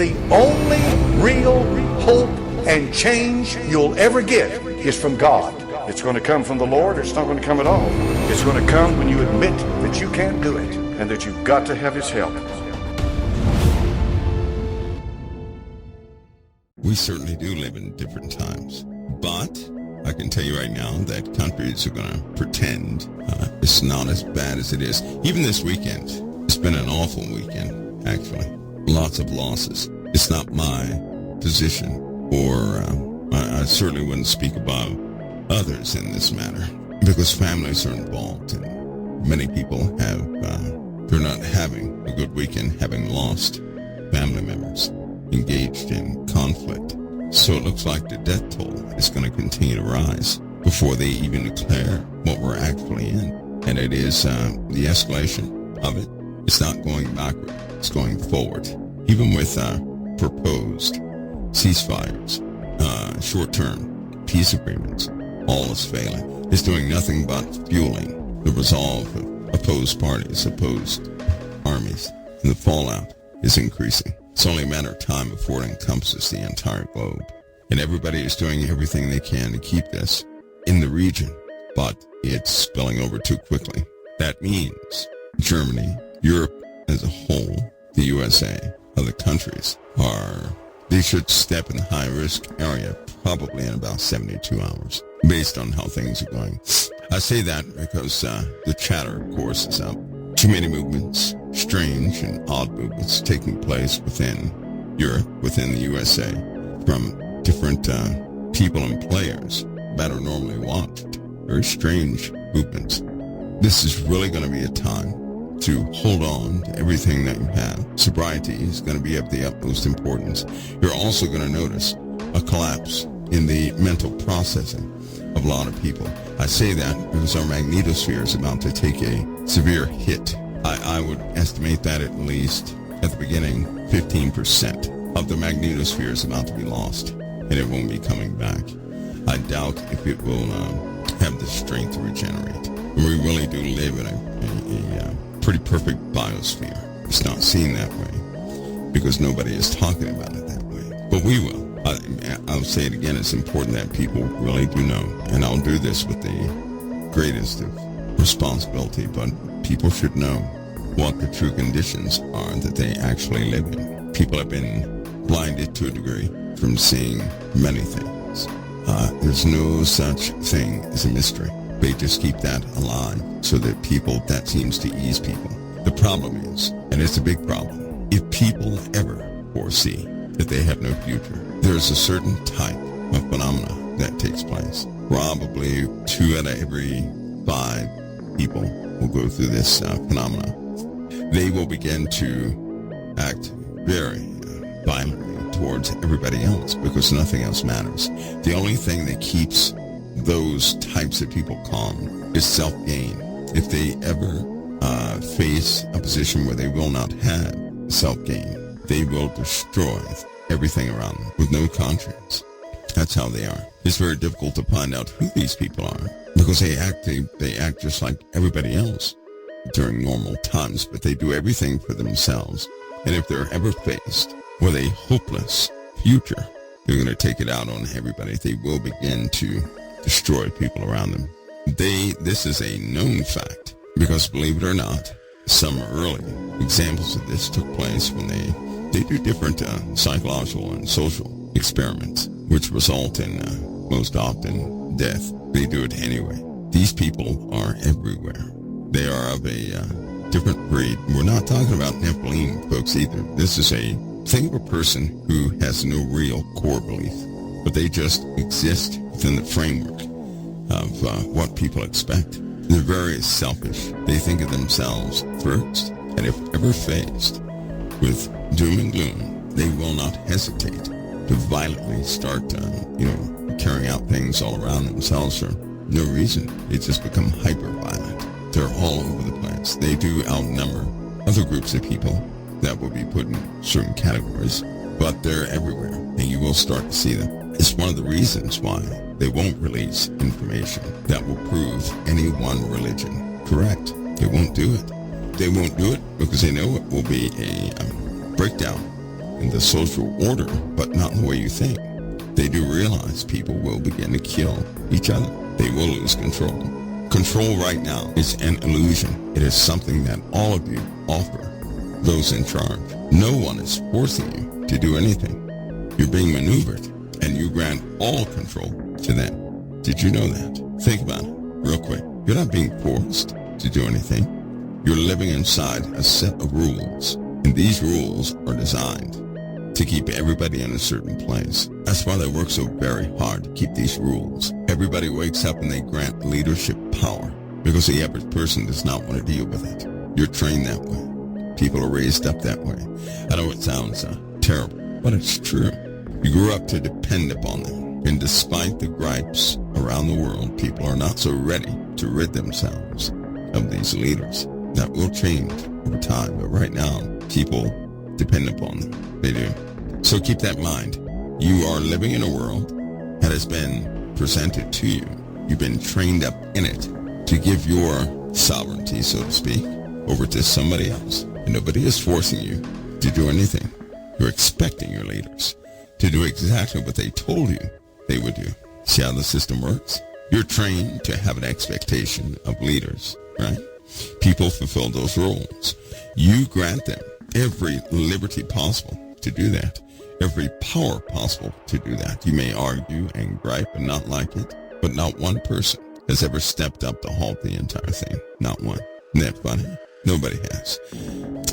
The only real hope and change you'll ever get is from God. It's going to come from the Lord, or it's not going to come at all. It's going to come when you admit that you can't do it and that you've got to have His help. We certainly do live in different times, but I can tell you right now that countries are going to pretend it's not as bad as it is. Even this weekend, it's been an awful weekend, actually. Lots of losses. It's not my position, or I certainly wouldn't speak about others in this matter, because families are involved, and many people they're not having a good weekend, having lost family members engaged in conflict. So it looks like the death toll is going to continue to rise before they even declare what we're actually in. And it is the escalation of it. It's not going backward. It's going forward. Even with proposed ceasefires, short-term peace agreements, all is failing. It's doing nothing but fueling the resolve of opposed parties, opposed armies, and the fallout is increasing. It's only a matter of time before it encompasses the entire globe. And everybody is doing everything they can to keep this in the region, but it's spilling over too quickly. That means Germany, Europe as a whole, the USA, other countries they should step in the high-risk area probably in about 72 hours, based on how things are going. I say that because the chatter, of course, is up. Too many movements, strange and odd movements taking place within Europe, within the USA, from different people and players that are normally watched. Very strange movements. This is really going to be a time to hold on to everything that you have. Sobriety is going to be of the utmost importance. You're also going to notice a collapse in the mental processing of a lot of people. I say that because our magnetosphere is about to take a severe hit. I would estimate that at least at the beginning, 15% of the magnetosphere is about to be lost, and it won't be coming back. I doubt if it will have the strength to regenerate. We really do live in a pretty perfect biosphere. It's not seen that way because nobody is talking about it that way. But we will. I'll say it again, it's important that people really do know, and I'll do this with the greatest of responsibility, but people should know what the true conditions are that they actually live in. People have been blinded to a degree from seeing many things. There's no such thing as a mystery. They just keep that alive so that that seems to ease people. The problem is, and it's a big problem, if people ever foresee that they have no future, there's a certain type of phenomena that takes place. Probably 2 out of every 5 people will go through this phenomena. They will begin to act very violently towards everybody else because nothing else matters. The only thing that keeps those types of people calm is self-gain. If they ever face a position where they will not have self-gain, they will destroy everything around them with no conscience. That's how they are. It's very difficult to find out who these people are because they act just like everybody else during normal times, but they do everything for themselves. And if they're ever faced with a hopeless future, they're going to take it out on everybody. They will begin to destroy people around them. This is a known fact because, believe it or not, some early examples of this took place when they do different psychological and social experiments, which result in most often death. They do it anyway. These people are everywhere. They are of a different breed. We're not talking about Nephilim folks either. This is think of a person who has no real core belief, but they just exist within the framework of what people expect. They're very selfish. They think of themselves first, and if ever faced with doom and gloom, they will not hesitate to violently start, carrying out things all around themselves for no reason. They just become hyper-violent. They're all over the place. They do outnumber other groups of people that will be put in certain categories, but they're everywhere, and you will start to see them. It's one of the reasons why they won't release information that will prove any one religion correct. They won't do it. They won't do it because they know it will be a breakdown in the social order, but not in the way you think. They do realize people will begin to kill each other. They will lose control. Control right now is an illusion. It is something that all of you offer those in charge. No one is forcing you to do anything. You're being maneuvered, and you grant all control to them. Did you know that? Think about it real quick. You're not being forced to do anything. You're living inside a set of rules, and these rules are designed to keep everybody in a certain place. That's why they work so very hard to keep these rules. Everybody wakes up and they grant leadership power because the average person does not want to deal with it. You're trained that way. People are raised up that way. I know it sounds terrible, but it's true. You grew up to depend upon them. And despite the gripes around the world, people are not so ready to rid themselves of these leaders. That will change over time, but right now, people depend upon them. They do. So keep that in mind. You are living in a world that has been presented to you. You've been trained up in it to give your sovereignty, so to speak, over to somebody else. And nobody is forcing you to do anything. You're expecting your leaders to do exactly what they told you they would do. See how the system works? You're trained to have an expectation of leaders, right? People fulfill those roles. You grant them every liberty possible to do that, every power possible to do that. You may argue and gripe and not like it, but not one person has ever stepped up to halt the entire thing. Not one. Isn't that funny? Nobody has.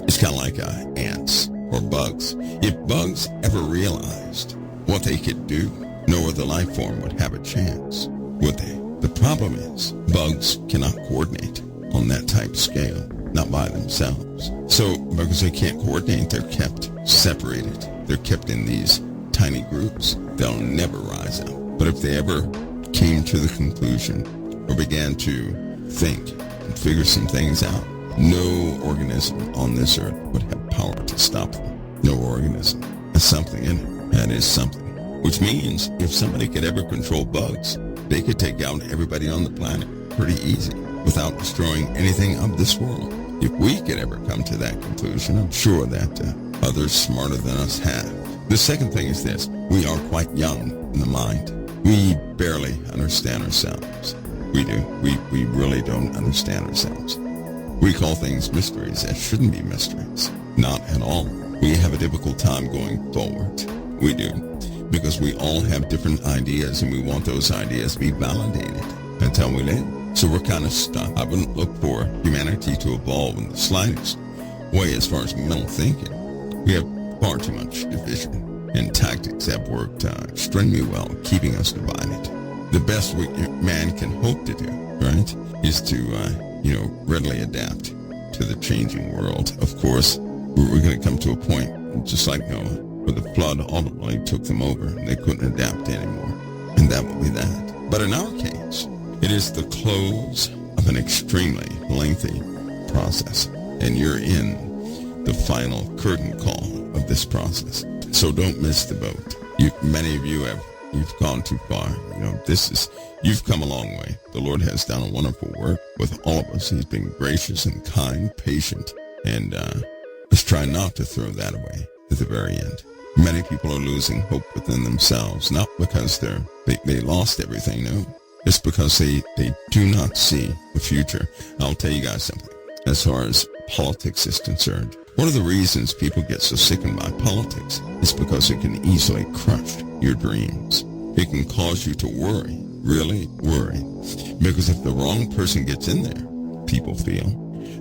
It's kind of like ants or bugs. If bugs ever realized what they could do, no other life form would have a chance, would they? The problem is bugs cannot coordinate on that type scale, not by themselves. So because they can't coordinate, they're kept separated. They're kept in these tiny groups. They'll never rise up. But if they ever came to the conclusion or began to think and figure some things out, no organism on this earth would have power to stop them. No organism. There's something in it. That is something. Which means if somebody could ever control bugs, they could take out everybody on the planet pretty easy without destroying anything of this world. If we could ever come to that conclusion, I'm sure that others smarter than us have. The second thing is this. We are quite young in the mind. We barely understand ourselves. We do. We really don't understand ourselves. We call things mysteries that shouldn't be mysteries. Not at all. We have a difficult time going forward. We do. Because we all have different ideas and we want those ideas to be validated. That's how we live. So we're kind of stuck. I wouldn't look for humanity to evolve in the slightest way as far as mental thinking. We have far too much division, and tactics have worked extremely well, keeping us divided. The best man can hope to do, right, is to, readily adapt to the changing world. Of course, we're going to come to a point, just like Noah, where the flood ultimately took them over, and they couldn't adapt anymore. And that will be that. But in our case, it is the close of an extremely lengthy process, and you're in the final curtain call of this process. So don't miss the boat. Many of you you've gone too far. You've come a long way. The Lord has done a wonderful work with all of us. He's been gracious and kind, patient, and let's try not to throw that away at the very end. Many people are losing hope within themselves, not because they lost everything, no. It's because they do not see the future. I'll tell you guys something. As far as politics is concerned, one of the reasons people get so sickened by politics is because it can easily crush your dreams. It can cause you to worry, really worry. Because if the wrong person gets in there, people feel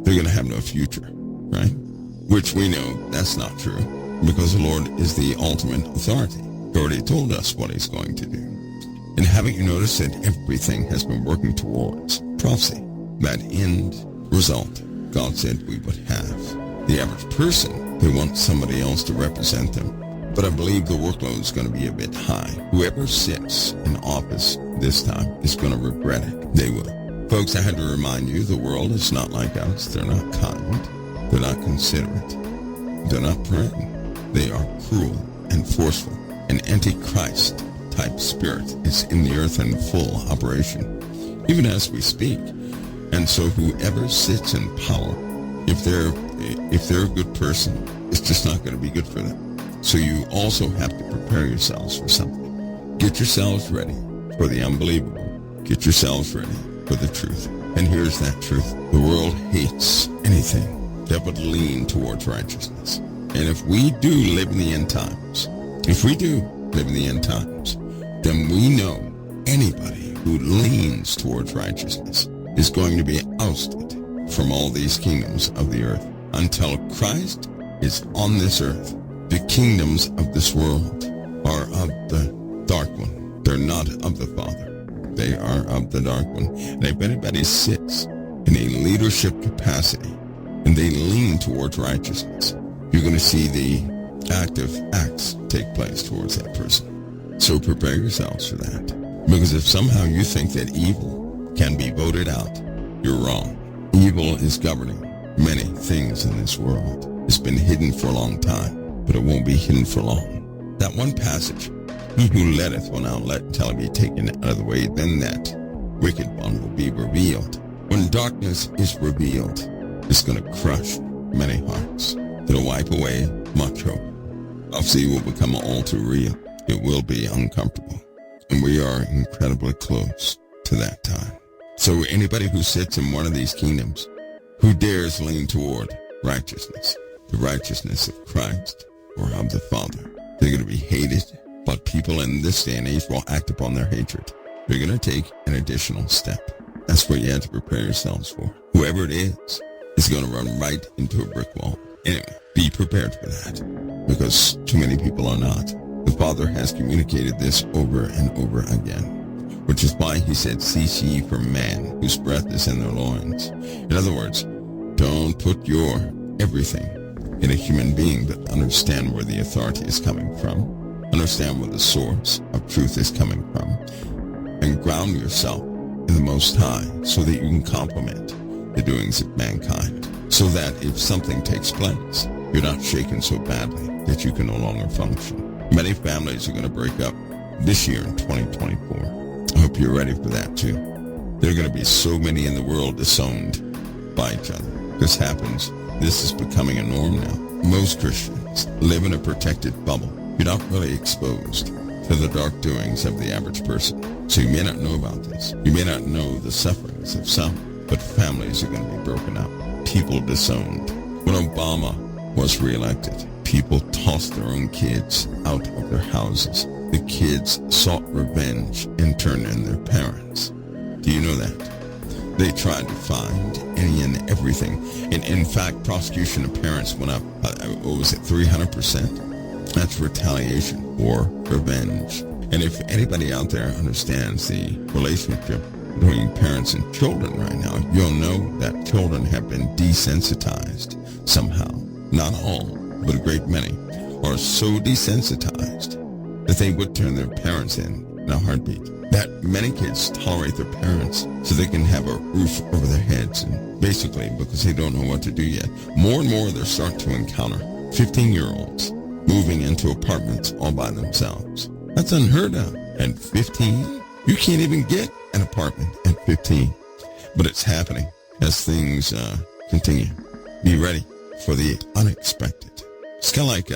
they're going to have no future, right? Which we know that's not true, because the Lord is the ultimate authority. He already told us what he's going to do. And haven't you noticed that everything has been working towards prophecy? That end result God said we would have. The average person, they want somebody else to represent them. But I believe the workload is going to be a bit high. Whoever sits in office this time is going to regret it. They will. Folks, I had to remind you, the world is not like us. They're not kind. They're not considerate. They're not praying. They are cruel and forceful. An antichrist type spirit is in the earth in full operation, even as we speak. And so whoever sits in power, if they're a good person, it's just not going to be good for them. So you also have to prepare yourselves for something. Get yourselves ready for the unbelievable. Get yourselves ready for the truth. And here's that truth. The world hates anything that would lean towards righteousness. And if we do live in the end times, then we know anybody who leans towards righteousness is going to be ousted from all these kingdoms of the earth. Until Christ is on this earth, the kingdoms of this world are of the dark one. They're not of the Father. They are of the dark one. And if anybody sits in a leadership capacity and they lean towards righteousness, you're going to see the active acts take place towards that person. So prepare yourselves for that. Because if somehow you think that evil can be voted out, you're wrong. Evil is governing many things in this world. It's been hidden for a long time, but it won't be hidden for long. That one passage, he who letteth will now let until it be taken out of the way, then that wicked one will be revealed. When darkness is revealed, it's going to crush many hearts. It'll wipe away much hope. Prophecy will become all too real. It will be uncomfortable. And we are incredibly close to that time. So anybody who sits in one of these kingdoms, who dares lean toward righteousness, the righteousness of Christ or of the Father, they're going to be hated, but people in this day and age will act upon their hatred. They're going to take an additional step. That's what you have to prepare yourselves for. Whoever it is going to run right into a brick wall. Anyway, be prepared for that, because too many people are not. The Father has communicated this over and over again, which is why he said, cease ye from man, whose breath is in their loins. In other words, don't put your everything in a human being, but understand where the authority is coming from. Understand where the source of truth is coming from. And ground yourself in the Most High so that you can complement the doings of mankind. So that if something takes place, you're not shaken so badly that you can no longer function. Many families are going to break up this year in 2024. I hope you're ready for that too. There are going to be so many in the world disowned by each other. This happens. This is becoming a norm now. Most Christians live in a protected bubble. You're not really exposed to the dark doings of the average person. So you may not know about this. You may not know the sufferings of some, but families are going to be broken up. People disowned. When Obama was reelected, people tossed their own kids out of their houses. The kids sought revenge and turned in their parents. Do you know that? They tried to find any and everything. And in fact, prosecution of parents went up, 300%? That's retaliation or revenge. And if anybody out there understands the relationship between parents and children right now, you'll know that children have been desensitized somehow. Not all, but a great many are so desensitized that they would turn their parents in a heartbeat. That many kids tolerate their parents so they can have a roof over their heads, and basically because they don't know what to do yet. More and more they're starting to encounter 15-year-olds moving into apartments all by themselves. That's unheard of. At 15, you can't even get an apartment at 15. But it's happening as things continue. Be ready for the unexpected. It's kind of like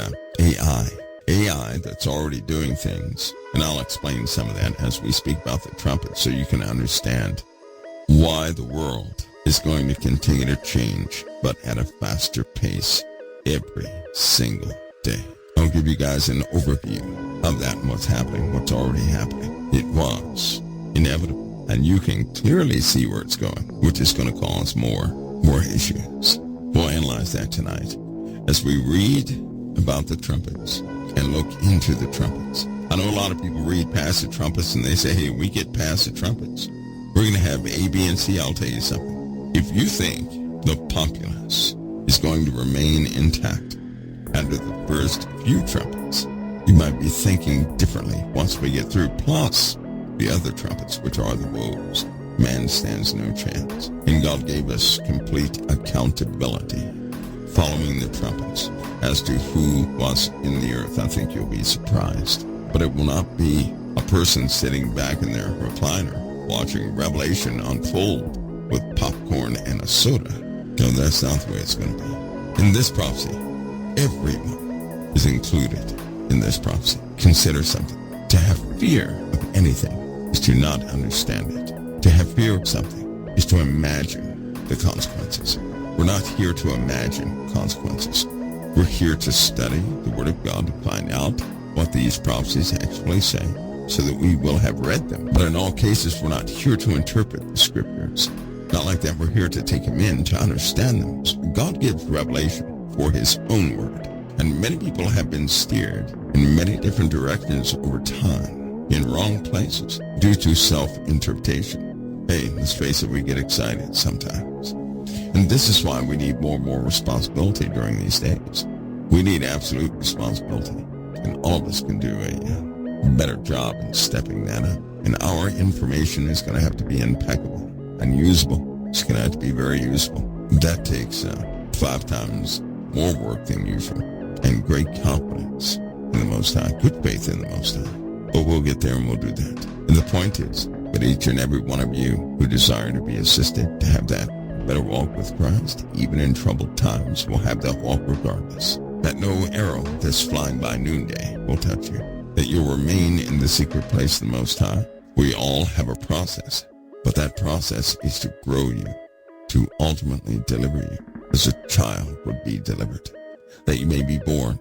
AI that's already doing things. And I'll explain some of that as we speak about the trumpet so you can understand why the world is going to continue to change, but at a faster pace every single day. I'll give you guys an overview of that and what's happening, what's already happening. It was inevitable, and you can clearly see where it's going, which is going to cause more issues. We'll analyze that tonight as we read about the trumpets and look into the trumpets. I know a lot of people read past the trumpets and they say, hey, we get past the trumpets, we're going to have A, B, and C. I'll tell you something. If you think the populace is going to remain intact after the first few trumpets, you might be thinking differently once we get through. Plus, the other trumpets, which are the woes, man stands no chance. And God gave us complete accountability following the trumpets as to who was in the earth. I think you'll be surprised. But it will not be a person sitting back in their recliner watching Revelation unfold with popcorn and a soda. No, that's not the way it's going to be. In this prophecy, everyone is included in this prophecy. Consider something. To have fear of anything is to not understand it. To have fear of something is to imagine the consequences. We're not here to imagine consequences. We're here to study the Word of God to find out what these prophecies actually say, so that we will have read them. But in all cases, we're not here to interpret the Scriptures. Not like that. We're here to take them in, to understand them. So God gives revelation for His own Word. And many people have been steered in many different directions over time, in wrong places, due to self-interpretation. Hey, let's face it, we get excited sometimes. And this is why we need more and more responsibility during these days. We need absolute responsibility. And all of us can do a better job in stepping that up. And our information is going to have to be impeccable and usable. It's going to have to be very usable. That takes 5 times more work than usual, and great confidence in the Most High, good faith in the Most High. But we'll get there and we'll do that. And the point is that each and every one of you who desire to be assisted to have that better walk with Christ, even in troubled times, will have that walk regardless. That no arrow that's flying by noonday will touch you. That you'll remain in the secret place of the Most High. We all have a process, but that process is to grow you, to ultimately deliver you as a child would be delivered. That you may be born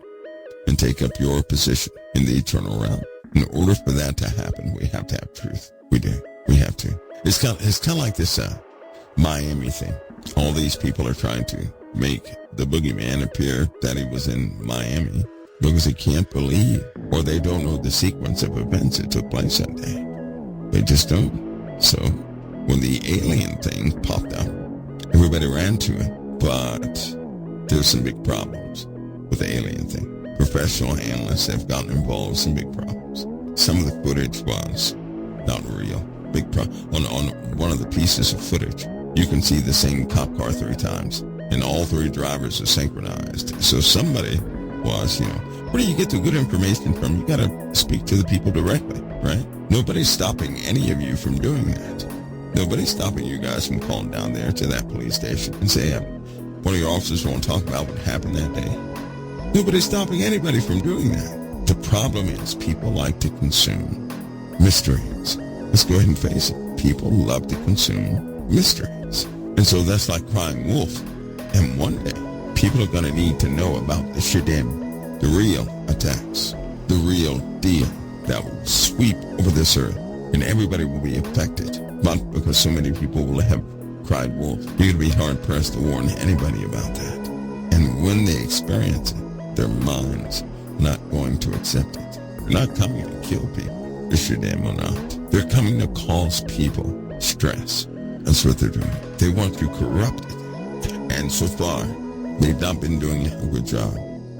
and take up your position in the eternal realm. In order for that to happen, we have to have truth. We do. We have to. It's kind of like this Miami thing. All these people are trying to make the boogeyman appear that he was in Miami because they can't believe, or they don't know the sequence of events that took place that day. They just don't. So when the alien thing popped up, everybody ran to it. But there's some big problems with the alien thing. Professional analysts have gotten involved in some big problems. Some of the footage was not real. Big on one of the pieces of footage, you can see the same cop car 3 times, and all 3 drivers are synchronized. So somebody was, where do you get the good information from? You got to speak to the people directly, right? Nobody's stopping any of you from doing that. Nobody's stopping you guys from calling down there to that police station and say, one of your officers won't talk about what happened that day. Nobody's stopping anybody from doing that. The problem is people like to consume mysteries. Let's go ahead and face it. People love to consume mysteries. And so that's like crying wolf. And one day, people are going to need to know about the Shadim, the real attacks, the real deal that will sweep over this earth. And everybody will be affected. But because so many people will have cried wolf, you're going to be hard-pressed to warn anybody about that. And when they experience it, their minds are not going to accept it. They're not coming to kill people. It's your damn or not. They're coming to cause people stress. That's what they're doing. They want to corrupt it. And so far, they've not been doing a good job.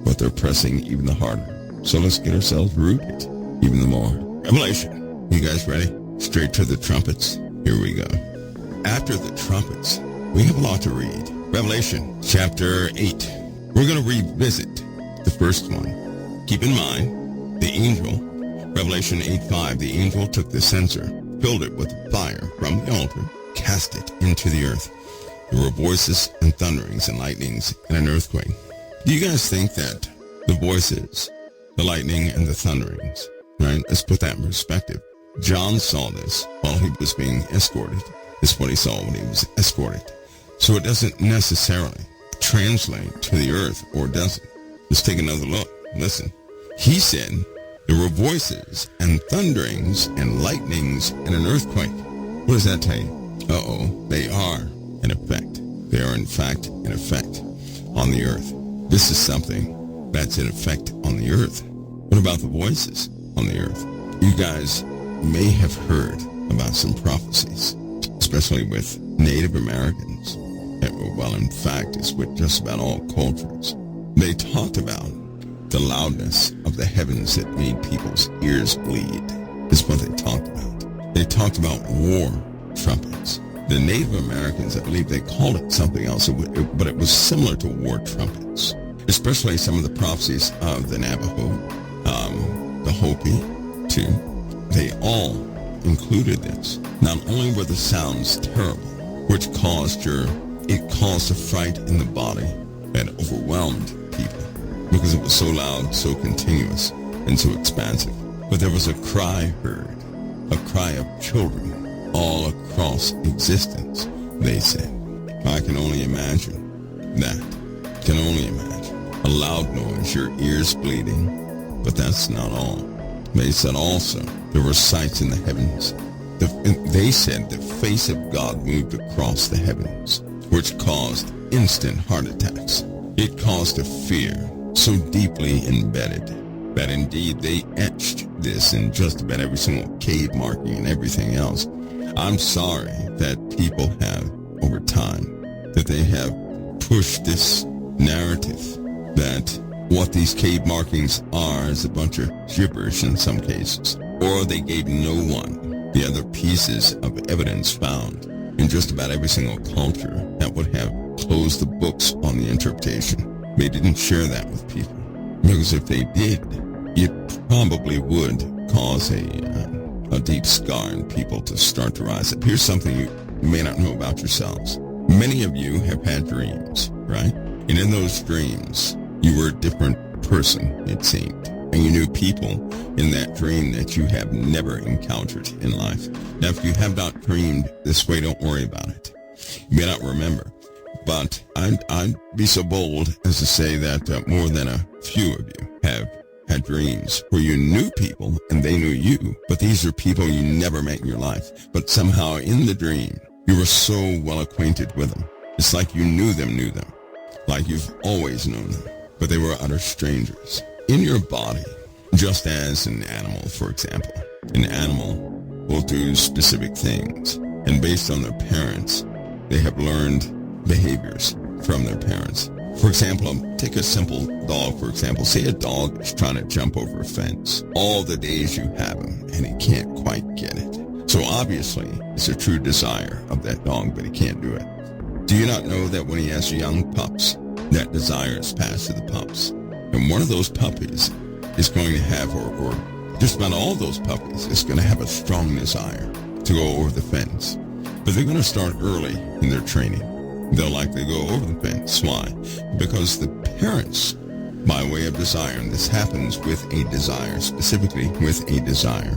But they're pressing even the harder. So let's get ourselves rooted even the more. Revelation. You guys ready? Straight to the trumpets. Here we go. After the trumpets, we have a lot to read. Revelation chapter 8. We're going to revisit the first one. Keep in mind, the angel, Revelation 8:5, the angel took the censer, filled it with fire from the altar, cast it into the earth. There were voices and thunderings and lightnings and an earthquake. Do you guys think that the voices, the lightning, and the thunderings, right? Let's put that in perspective. John saw this while he was being escorted. This is what he saw when he was escorted. So it doesn't necessarily translate to the earth, or does it? Let's take another look. Listen. He said there were voices and thunderings and lightnings and an earthquake. What does that tell you? They are in effect. They are in fact in effect on the earth. This is something that's in effect on the earth. What about the voices on the earth? You guys may have heard about some prophecies, especially with Native Americans. Well, in fact, it's with just about all cultures. They talked about the loudness of the heavens that made people's ears bleed. Is what they talked about. They talked about war trumpets. The Native Americans, I believe they called it something else, but it was similar to war trumpets, especially some of the prophecies of the Navajo, the Hopi, too. They all included this. Not only were the sounds terrible, which caused a fright in the body that overwhelmed people, because it was so loud, so continuous, and so expansive. But there was a cry heard, a cry of children all across existence, they said. I can only imagine that. Can only imagine. A loud noise, your ears bleeding. But that's not all. They said also there were sights in the heavens. They said the face of God moved across the heavens, which caused instant heart attacks. It caused a fear so deeply embedded that indeed they etched this in just about every single cave marking and everything else. I'm sorry that people have, over time, that they have pushed this narrative that what these cave markings are is a bunch of gibberish in some cases, or they gave no one the other pieces of evidence found in just about every single culture that would have closed the books on the interpretation. They didn't share that with people, because if they did, it probably would cause a deep scar in people to start to rise up. Here's something you may not know about yourselves. Many of you have had dreams, right? And in those dreams, you were a different person, it seemed. And you knew people in that dream that you have never encountered in life. Now, if you have not dreamed this way, don't worry about it. You may not remember. But I'd be so bold as to say that more than a few of you have had dreams where you knew people and they knew you, but these are people you never met in your life. But somehow in the dream, you were so well acquainted with them. It's like you knew them, like you've always known them, but they were utter strangers. In your body, just as an animal, for example, an animal will do specific things, and based on their parents, they have learned behaviors from their parents. For example, take a simple dog, for example. Say a dog is trying to jump over a fence. All the days you have him, and he can't quite get it. So obviously, it's a true desire of that dog, but he can't do it. Do you not know that when he has young pups, that desire is passed to the pups? And one of those puppies is going to have, or just about all those puppies, is going to have a strong desire to go over the fence. But they're going to start early in their training. They'll likely go over the fence. Why? Because the parents, by way of desire, and this happens with a desire, specifically with a desire.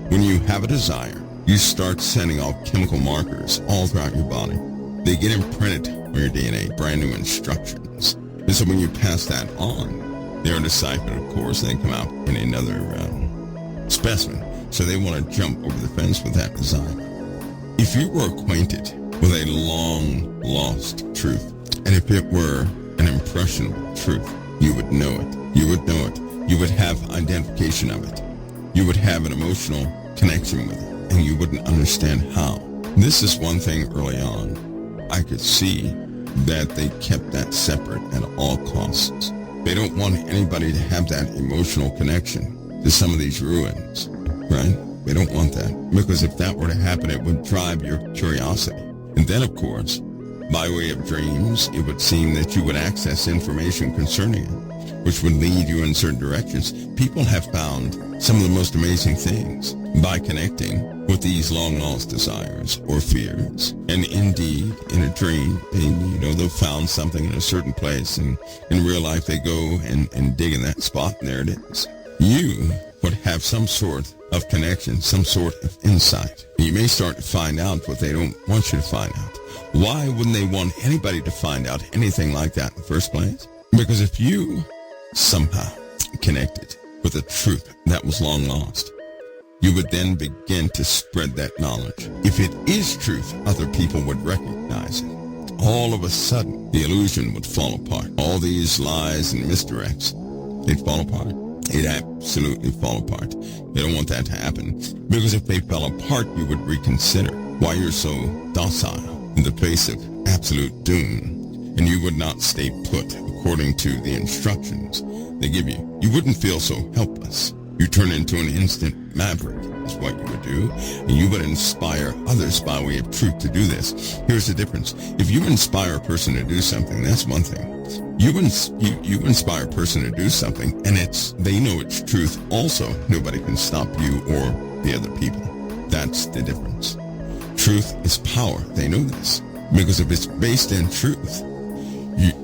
When you have a desire, you start sending off chemical markers all throughout your body. They get imprinted on your DNA, brand new instructions. And so when you pass that on, they are deciphered, of course, and they come out in another specimen. So they want to jump over the fence with that desire. If you were acquainted with a long-lost truth, and if it were an impressionable truth, you would know it. You would know it. You would have identification of it. You would have an emotional connection with it, and you wouldn't understand how. This is one thing early on. I could see that they kept that separate at all costs. They don't want anybody to have that emotional connection to some of these ruins, right? They don't want that, because if that were to happen, it would drive your curiosity. And then, of course, by way of dreams, it would seem that you would access information concerning it, which would lead you in certain directions. People have found some of the most amazing things by connecting with these long-lost desires or fears. And indeed, in a dream, they've found something in a certain place, and in real life they go and dig in that spot, and there it is. You would have some sort of connection, some sort of insight. You may start to find out what they don't want you to find out. Why wouldn't they want anybody to find out anything like that in the first place? Because if you somehow connected with a truth that was long lost, you would then begin to spread that knowledge. If it is truth, other people would recognize it. All of a sudden, the illusion would fall apart. All these lies and misdirects, they'd fall apart. It'd absolutely fall apart. They don't want that to happen, because if they fell apart, you would reconsider why you're so docile in the face of absolute doom, and you would not stay put according to the instructions they give you. You wouldn't feel so helpless. You turn into an instant maverick, is what you would do, and you would inspire others by way of truth to do this. Here's the difference. If you inspire a person to do something, that's one thing. You inspire a person to do something, and they know it's truth also. Nobody can stop you or the other people. That's the difference. Truth is power. They know this. Because if it's based in truth,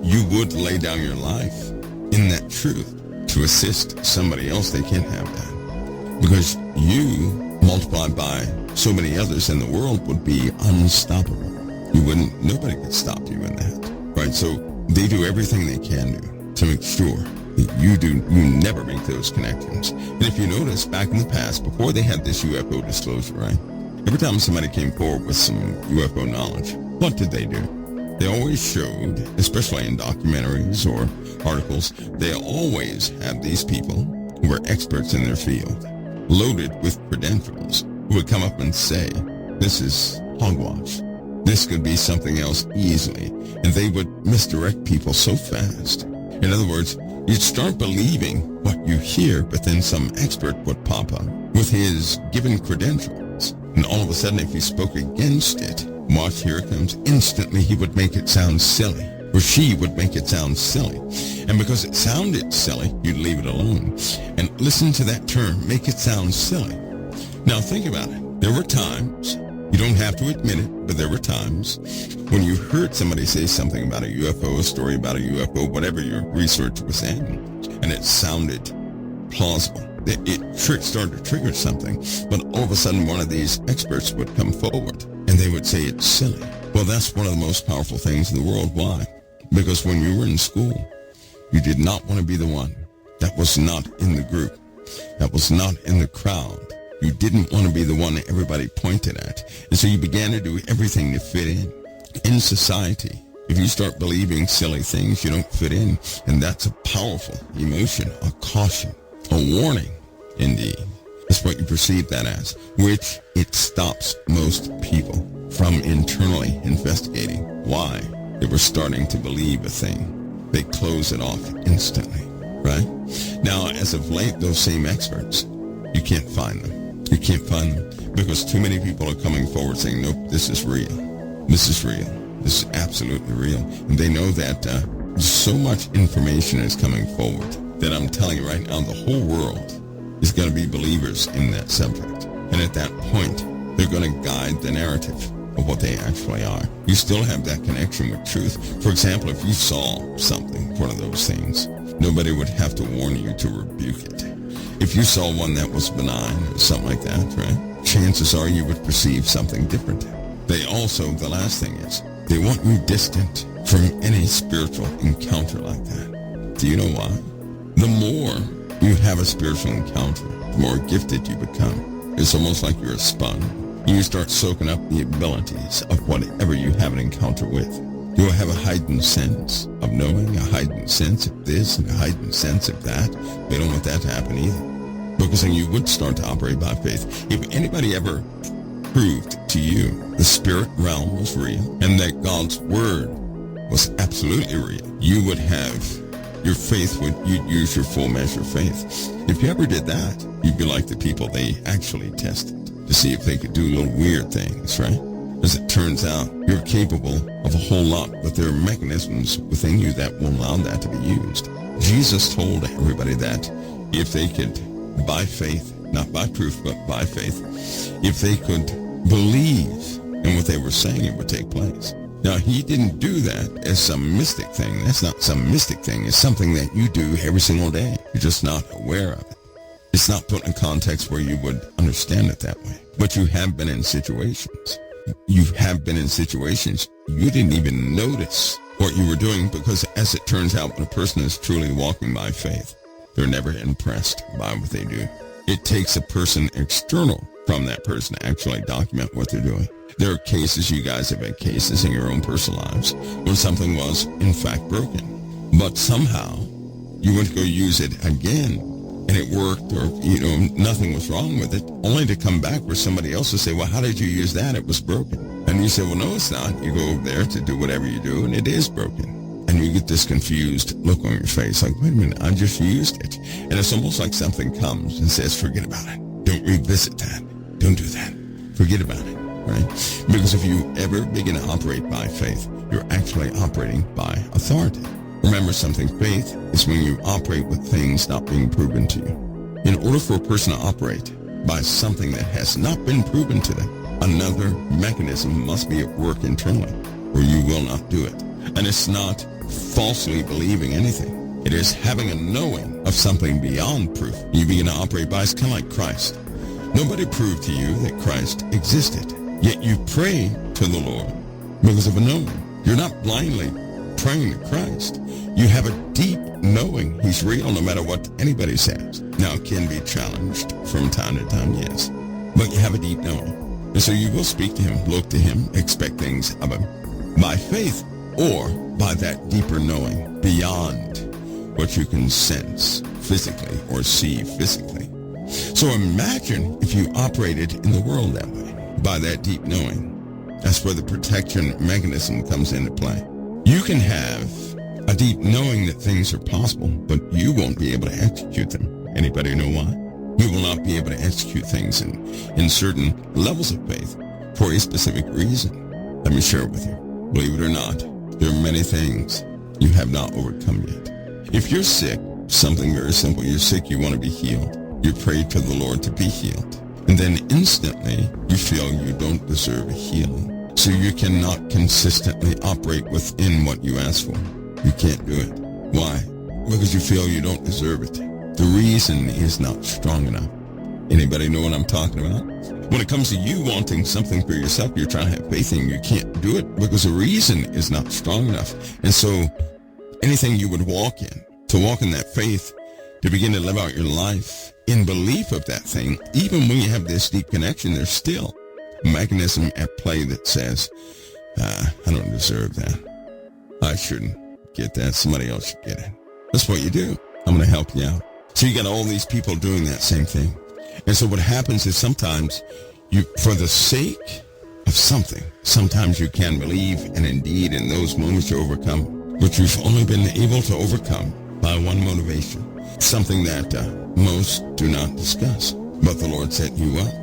you would lay down your life in that truth to assist somebody else, they can't have that. Because you, multiplied by so many others in the world, would be unstoppable. Nobody could stop you in that, right? So they do everything they can do to make sure that you never make those connections. And if you notice, back in the past, before they had this UFO disclosure, right? Every time somebody came forward with some UFO knowledge, what did they do? They always showed, especially in documentaries or articles, they always had these people who were experts in their field, loaded with credentials, who would come up and say, this is hogwash. This could be something else easily. And they would misdirect people so fast. In other words, you'd start believing what you hear, but then some expert would pop up with his given credentials. And all of a sudden, if you spoke against it, watch, here it comes, instantly he would make it sound silly. Or she would make it sound silly. And because it sounded silly, you'd leave it alone. And listen to that term, make it sound silly. Now think about it. There were times, you don't have to admit it, but there were times when you heard somebody say something about a UFO, a story about a UFO, whatever your research was in, and it sounded plausible. It started to trigger something, but all of a sudden one of these experts would come forward and they would say it's silly. Well, that's one of the most powerful things in the world. Why? Because when you were in school, you did not want to be the one that was not in the group, that was not in the crowd. You didn't want to be the one that everybody pointed at. And so you began to do everything to fit in. In society, if you start believing silly things, you don't fit in. And that's a powerful emotion, a caution, a warning, indeed. That's what you perceive that as, which it stops most people from internally investigating why they were starting to believe a thing. They close it off instantly, right? Now, as of late, those same experts, you can't find them. You can't find them because too many people are coming forward saying, nope, this is real. This is real. This is absolutely real. And they know that so much information is coming forward that I'm telling you right now, the whole world is going to be believers in that subject. And at that point, they're going to guide the narrative of what they actually are. You still have that connection with truth. For example, if you saw something, one of those things, nobody would have to warn you to rebuke it. If you saw one that was benign or something like that, right, chances are you would perceive something different. They also, the last thing is, they want you distant from any spiritual encounter like that. Do you know why? The more you have a spiritual encounter, the more gifted you become. It's almost like you're a sponge. You start soaking up the abilities of whatever you have an encounter with. You'll have a heightened sense of knowing, a heightened sense of this, and a heightened sense of that. They don't want that to happen either. Because then you would start to operate by faith. If anybody ever proved to you the spirit realm was real and that God's word was absolutely real, you would have your faith, you'd use your full measure of faith. If you ever did that, you'd be like the people they actually tested to see if they could do little weird things, right? As it turns out, you're capable of a whole lot, but there are mechanisms within you that will allow that to be used. Jesus told everybody that if they could, by faith, not by proof, but by faith, if they could believe in what they were saying, it would take place. Now, he didn't do that as some mystic thing. That's not some mystic thing. It's something that you do every single day. You're just not aware of it. It's not put in context where you would understand it that way. But you have been in situations. You have been in situations you didn't even notice what you were doing because, as it turns out, when a person is truly walking by faith, they're never impressed by what they do. It takes a person external from that person to actually document what they're doing. There are cases, you guys have had cases in your own personal lives when something was, in fact, broken. But somehow, you went to go use it again, and it worked, or, nothing was wrong with it, only to come back where somebody else will say, well, how did you use that? It was broken. And you say, well, no, it's not. You go over there to do whatever you do, and it is broken. And you get this confused look on your face, like, wait a minute, I just used it. And it's almost like something comes and says, forget about it. Don't revisit that. Don't do that. Forget about it, right? Because if you ever begin to operate by faith, you're actually operating by authority. Remember something, faith is when you operate with things not being proven to you. In order for a person to operate by something that has not been proven to them, another mechanism must be at work internally, or you will not do it. And it's not falsely believing anything. It is having a knowing of something beyond proof. You begin to operate by, it's kind of like Christ. Nobody proved to you that Christ existed. Yet you pray to the Lord because of a knowing. You're not blindly praying to Christ. You have a deep knowing he's real no matter what anybody says. Now, it can be challenged from time to time, yes. But you have a deep knowing. And so you will speak to him, look to him, expect things of him by faith or by that deeper knowing beyond what you can sense physically or see physically. So imagine if you operated in the world that way, by that deep knowing. That's where the protection mechanism comes into play. You can have a deep knowing that things are possible, but you won't be able to execute them. Anybody know why? You will not be able to execute things in certain levels of faith for a specific reason. Let me share it with you. Believe it or not, there are many things you have not overcome yet. If you're sick, something very simple, you're sick, you want to be healed. You pray to the Lord to be healed. And then instantly, you feel you don't deserve a healing. So you cannot consistently operate within what you ask for. You can't do it. Why? Because you feel you don't deserve it. The reason is not strong enough. Anybody know what I'm talking about? When it comes to you wanting something for yourself, you're trying to have faith in, you can't do it because the reason is not strong enough. And so anything you would walk in, to walk in that faith, to begin to live out your life in belief of that thing, even when you have this deep connection, there's still a mechanism at play that says, I don't deserve that. I shouldn't get that. Somebody else should get it. That's what you do. I'm going to help you out. So you got all these people doing that same thing. And so what happens is sometimes you, for the sake of something, sometimes you can believe, and indeed in those moments you overcome. But you've only been able to overcome by one motivation, something that most do not discuss. But the Lord set you up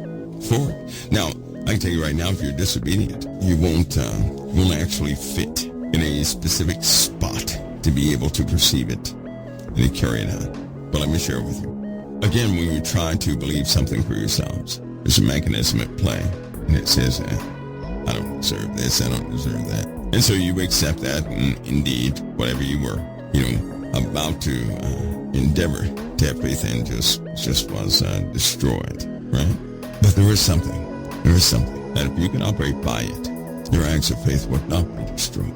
for it. Now, I can tell you right now, if you're disobedient, you won't actually fit in a specific spot to be able to perceive it and to carry it out. But let me share it with you. Again, when you try to believe something for yourselves, there's a mechanism at play, and it says, I don't deserve this, I don't deserve that. And so you accept that, and indeed, whatever you were, about to endeavor to have faith in just was destroyed, right? But there is something that if you can operate by it, your acts of faith would not be destroyed.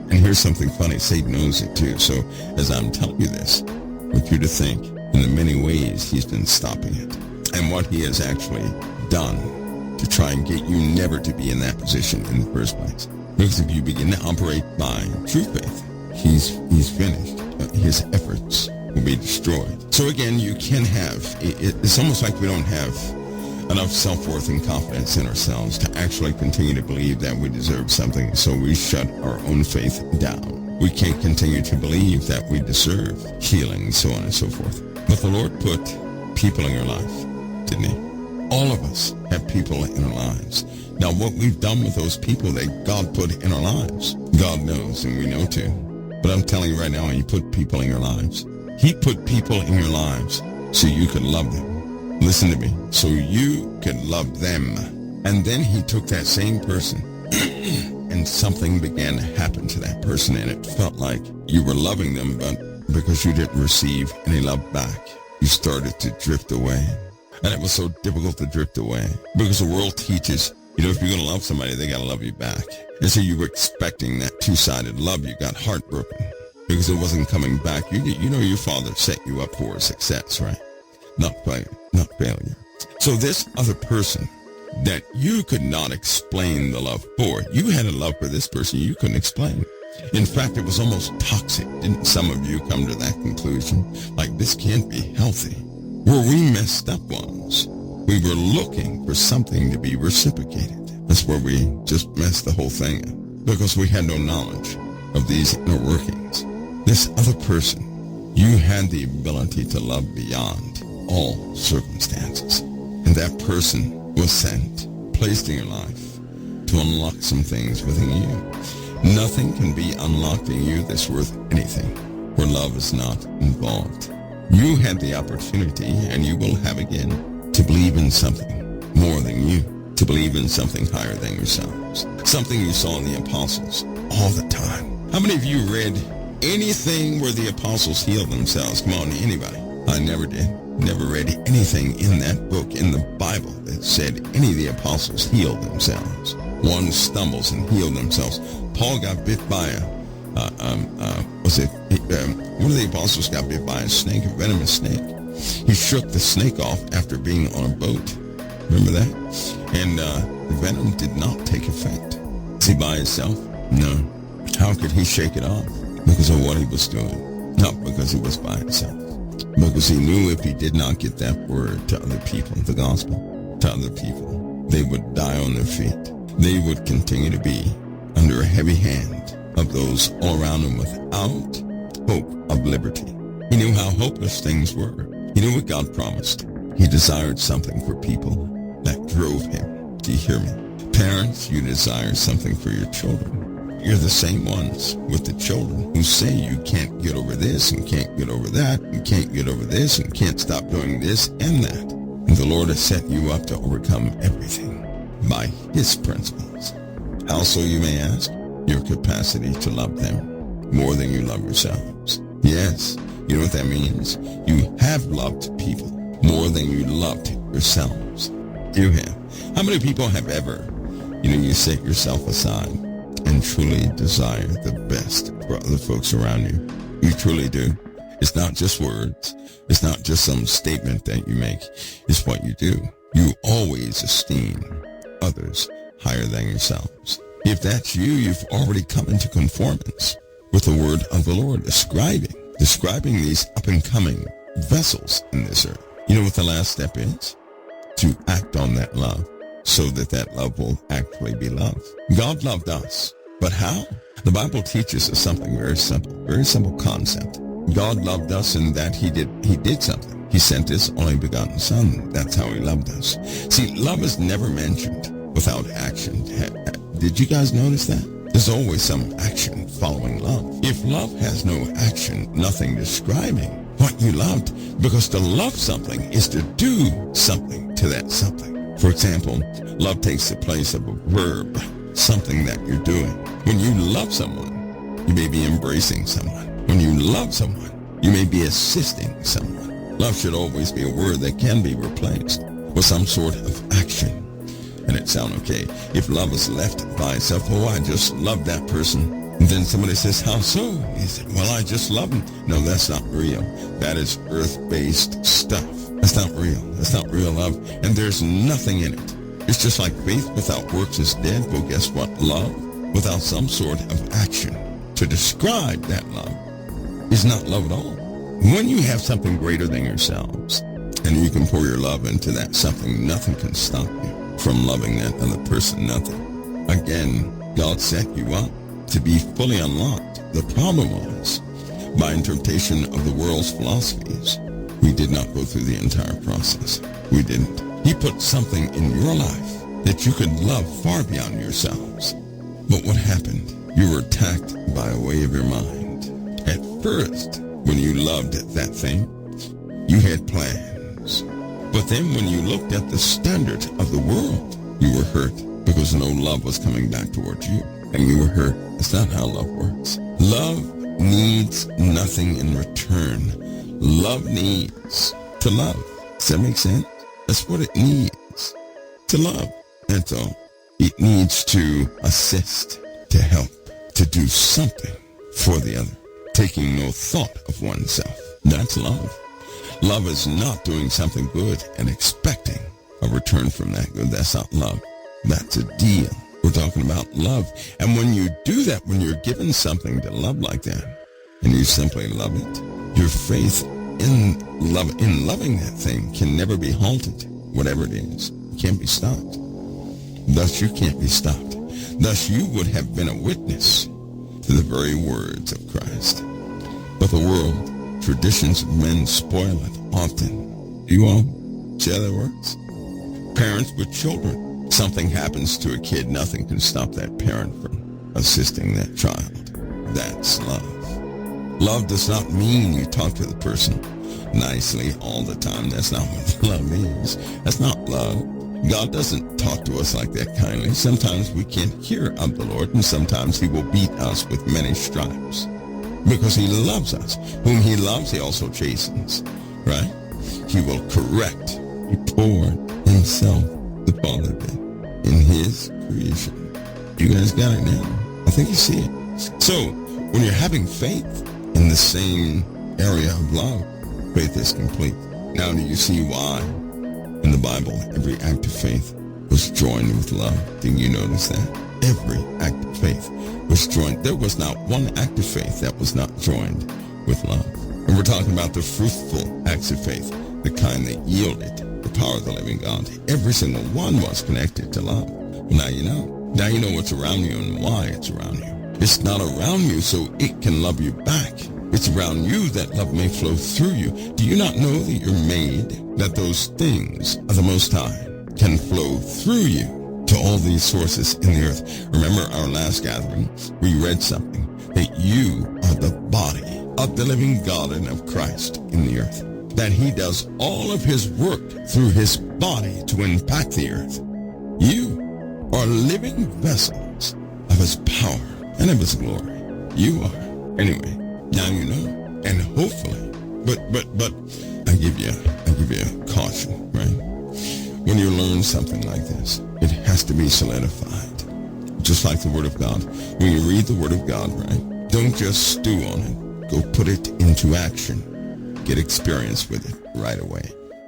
And here's something funny, Satan knows it too. So as I'm telling you this, I want you to think in the many ways he's been stopping it and what he has actually done to try and get you never to be in that position in the first place. Because if you begin to operate by true faith, he's finished. His efforts will be destroyed. So again, you can have, it's almost like we don't have enough self-worth and confidence in ourselves to actually continue to believe that we deserve something, so we shut our own faith down. We can't continue to believe that we deserve healing, so on and so forth. But the Lord put people in your life, didn't he? All of us have people in our lives. Now, what we've done with those people that God put in our lives, God knows, and we know too. But I'm telling you right now, he put people in your lives. He put people in your lives so you could love them. Listen to me. So you could love them. And then he took that same person and something began to happen to that person, and it felt like you were loving them, but because you didn't receive any love back, you started to drift away. And it was so difficult to drift away because the world teaches, if you're going to love somebody, they got to love you back. And so you were expecting that two-sided love. You got heartbroken because it wasn't coming back. You know your father set you up for success, right? Not failure. So this other person that you could not explain the love for, you had a love for this person you couldn't explain. In fact, it was almost toxic. Didn't some of you come to that conclusion? Like, this can't be healthy. Were we messed up ones? We were looking for something to be reciprocated. That's where we just messed the whole thing up, because we had no knowledge of these inner workings. This other person, you had the ability to love beyond all circumstances. And that person was sent, placed in your life to unlock some things within you. Nothing can be unlocked in you that's worth anything where love is not involved. You had the opportunity, and you will have again, to believe in something more than you, to believe in something higher than yourselves, something you saw in the apostles all the time. How many of you read anything where the apostles healed themselves? Come on, anybody? I never did. Never read anything in that book, in the Bible, that said any of the apostles healed themselves. One stumbles and healed themselves. Paul got bit by one of the apostles got bit by a snake, a venomous snake. He shook the snake off after being on a boat. Remember that? And the venom did not take effect. Was he by himself? No. How could he shake it off? Because of what he was doing. Not because he was by himself. Because he knew if he did not get that word to other people, the gospel, to other people, they would die on their feet. They would continue to be under a heavy hand of those all around him without hope of liberty. He knew how hopeless things were. He knew what God promised. He desired something for people that drove him. Do you hear me? Parents, you desire something for your children. You're the same ones with the children who say you can't get over this and can't get over that and can't get over this and can't stop doing this and that. And the Lord has set you up to overcome everything by his principles. How so, you may ask? Your capacity to love them more than you love yourselves. Yes, you know what that means? You have loved people more than you loved yourselves. You have. How many people have ever, you set yourself aside and truly desire the best for other folks around you? You truly do. It's not just words. It's not just some statement that you make. It's what you do. You always esteem others higher than yourselves. If that's you, you've already come into conformance with the word of the Lord, describing these up-and-coming vessels in this earth. You know what the last step is? To act on that love, so that that love will actually be love. God loved us, but how? The Bible teaches us something very simple concept. God loved us in that he did something. He sent his only begotten Son. That's how he loved us. See, love is never mentioned without action. Did you guys notice that? There's always some action following love. If love has no action, nothing describing what you loved, because to love something is to do something to that something. For example, love takes the place of a verb, something that you're doing. When you love someone, you may be embracing someone. When you love someone, you may be assisting someone. Love should always be a word that can be replaced with some sort of action. And it sounds okay. If love is left by itself, oh, I just love that person. And then somebody says, how so? He said, well, I just love him. No, that's not real. That is earth-based stuff. That's not real. That's not real love. And there's nothing in it. It's just like faith without works is dead. Well, guess what? Love without some sort of action to describe that love is not love at all. When you have something greater than yourselves and you can pour your love into that something, nothing can stop you from loving that other person. Nothing. Again, God set you up to be fully unlocked. The problem was, by interpretation of the world's philosophies, we did not go through the entire process. We didn't. He put something in your life that you could love far beyond yourselves. But what happened? You were attacked by a way of your mind. At first, when you loved that thing, you had plans. But then when you looked at the standard of the world, you were hurt because no love was coming back towards you. And you were hurt. That's not how love works. Love needs nothing in return. Love needs to love. Does that make sense? That's what it needs, to love. And so it needs to assist, to help, to do something for the other, taking no thought of oneself. That's love. Love is not doing something good and expecting a return from that good. That's not love. That's a deal. We're talking about love. And when you do that, when you're given something to love like that, and you simply love it, your faith in loving that thing can never be halted. Whatever it is, it can't be stopped. Thus, you can't be stopped. Thus, you would have been a witness to the very words of Christ. But the world, traditions of men spoil it often. Do you all see how that works? Parents with children. Something happens to a kid, nothing can stop that parent from assisting that child. That's love. Love does not mean you talk to the person nicely all the time. That's not what love is. That's not love. God doesn't talk to us like that kindly. Sometimes we can't hear of the Lord, and sometimes he will beat us with many stripes. because he loves us. Whom he loves, he also chastens, right? He will correct. He poured himself, the Father did, in his creation. You guys got it now? I think you see it. So, when you're having faith in the same area of love, faith is complete. Now, do you see why in the Bible every act of faith was joined with love? Did you notice that? Every act of faith was joined. There was not one act of faith that was not joined with love. And we're talking about the fruitful acts of faith, the kind that yielded the power of the living God. Every single one was connected to love. Well, now you know. Now you know what's around you and why it's around you. It's not around you so it can love you back. It's around you that love may flow through you. Do you not know that you're made, that those things of the Most High can flow through you to all these sources in the earth? Remember our last gathering, we read something, that you are the body of the living God and of Christ in the earth. That he does all of his work through his body to impact the earth. You are living vessels of his power and of his glory. You are. Anyway, now you know. And hopefully, but I give you a caution, right? When you learn something like this, it has to be solidified. Just like the Word of God. When you read the Word of God, right? Don't just stew on it. Go put it into action. Get experience with it right away.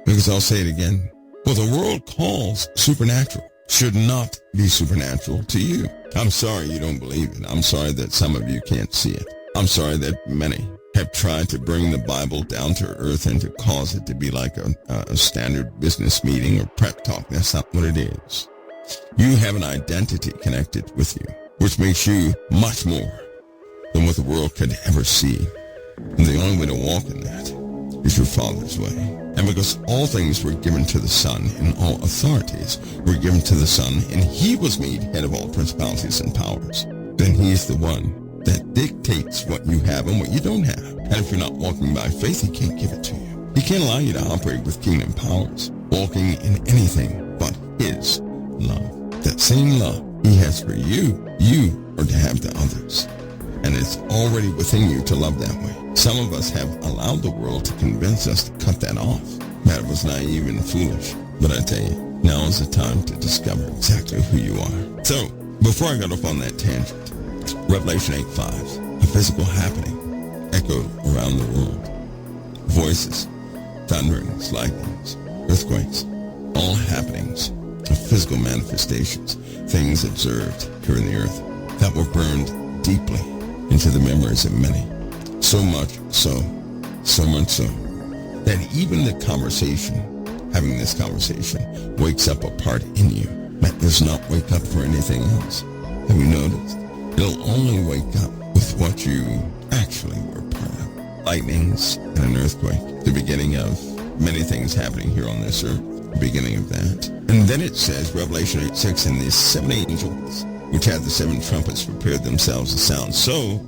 Because I'll say it again. What the world calls supernatural should not be supernatural to you. I'm sorry you don't believe it. I'm sorry that some of you can't see it. I'm sorry that many have tried to bring the Bible down to earth and to cause it to be like a standard business meeting or prep talk. That's not what it is. You have an identity connected with you, which makes you much more than what the world could ever see. And the only way to walk in that is your Father's way. And because all things were given to the Son, and all authorities were given to the Son, and he was made head of all principalities and powers, then he is the one that dictates what you have and what you don't have. And if you're not walking by faith, he can't give it to you. He can't allow you to operate with kingdom powers, walking in anything but his love. That same love he has for you, you are to have to others. And it's already within you to love that way. Some of us have allowed the world to convince us to cut that off. That was naive and foolish. But I tell you, now is the time to discover exactly who you are. So, before I got off on that tangent, Revelation 8:5, a physical happening echoed around the world. Voices, thunderings, lightnings, earthquakes, all happenings of physical manifestations, things observed here in the earth that were burned deeply into the memories of many. So much so, that even the conversation, having this conversation, wakes up a part in you that does not wake up for anything else. Have you noticed? It'll only wake up with what you actually were part of. Lightnings and an earthquake, the beginning of many things happening here on this earth, the beginning of that. And then it says, Revelation 8:6, and the 7 angels, which had the 7 trumpets, prepared themselves to sound. So,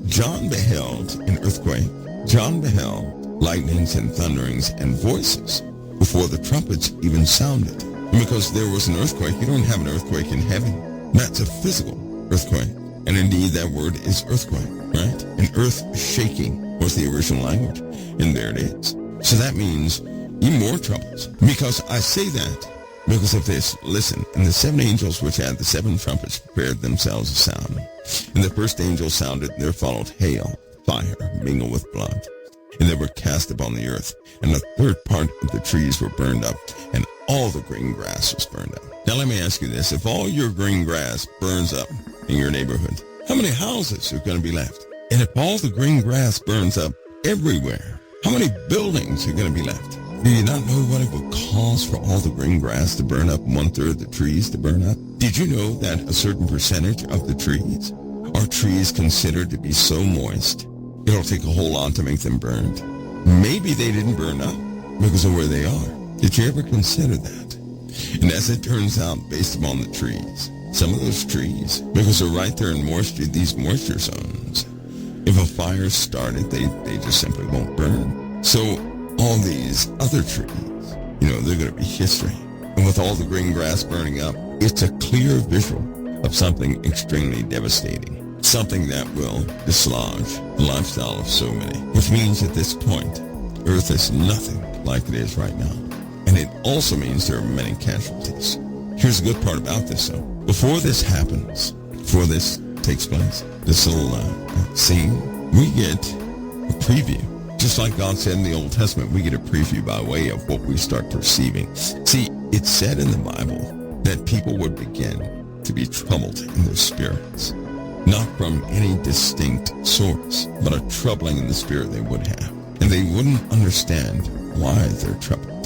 John beheld an earthquake. John beheld lightnings and thunderings and voices before the trumpets even sounded. And because there was an earthquake, you don't have an earthquake in heaven. That's a physical earthquake. And indeed, that word is earthquake, right? An earth shaking was the original language. And there it is. So that means even more troubles. Because I say that because of this. Listen, and the 7 angels which had the 7 trumpets prepared themselves to sound. And the first angel sounded, and there followed hail, fire, mingled with blood. And they were cast upon the earth. And a third part of the trees were burned up, and all the green grass was burned up. Now let me ask you this. If all your green grass burns up in your neighborhood, how many houses are going to be left? And if all the green grass burns up everywhere, how many buildings are going to be left? Do you not know what it would cost for all the green grass to burn up, 1/3 of the trees to burn up? Did you know that a certain percentage of the trees are trees considered to be so moist, it'll take a whole lot to make them burned? Maybe they didn't burn up because of where they are. Did you ever consider that? And as it turns out, based upon the trees, some of those trees, because they're right there in moisture, these moisture zones, if a fire started, they just simply won't burn. So all these other trees, they're going to be history. And with all the green grass burning up, it's a clear visual of something extremely devastating. something that will dislodge the lifestyle of so many, which means at this point, Earth is nothing like it is right now. And it also means there are many casualties. Here's the good part about this, though. Before this happens, before this takes place, this little scene, we get a preview. Just like God said in the Old Testament, we get a preview by way of what we start perceiving. See, it's said in the Bible that people would begin to be troubled in their spirits, not from any distinct source, but a troubling in the spirit they would have. And they wouldn't understand why they're troubled.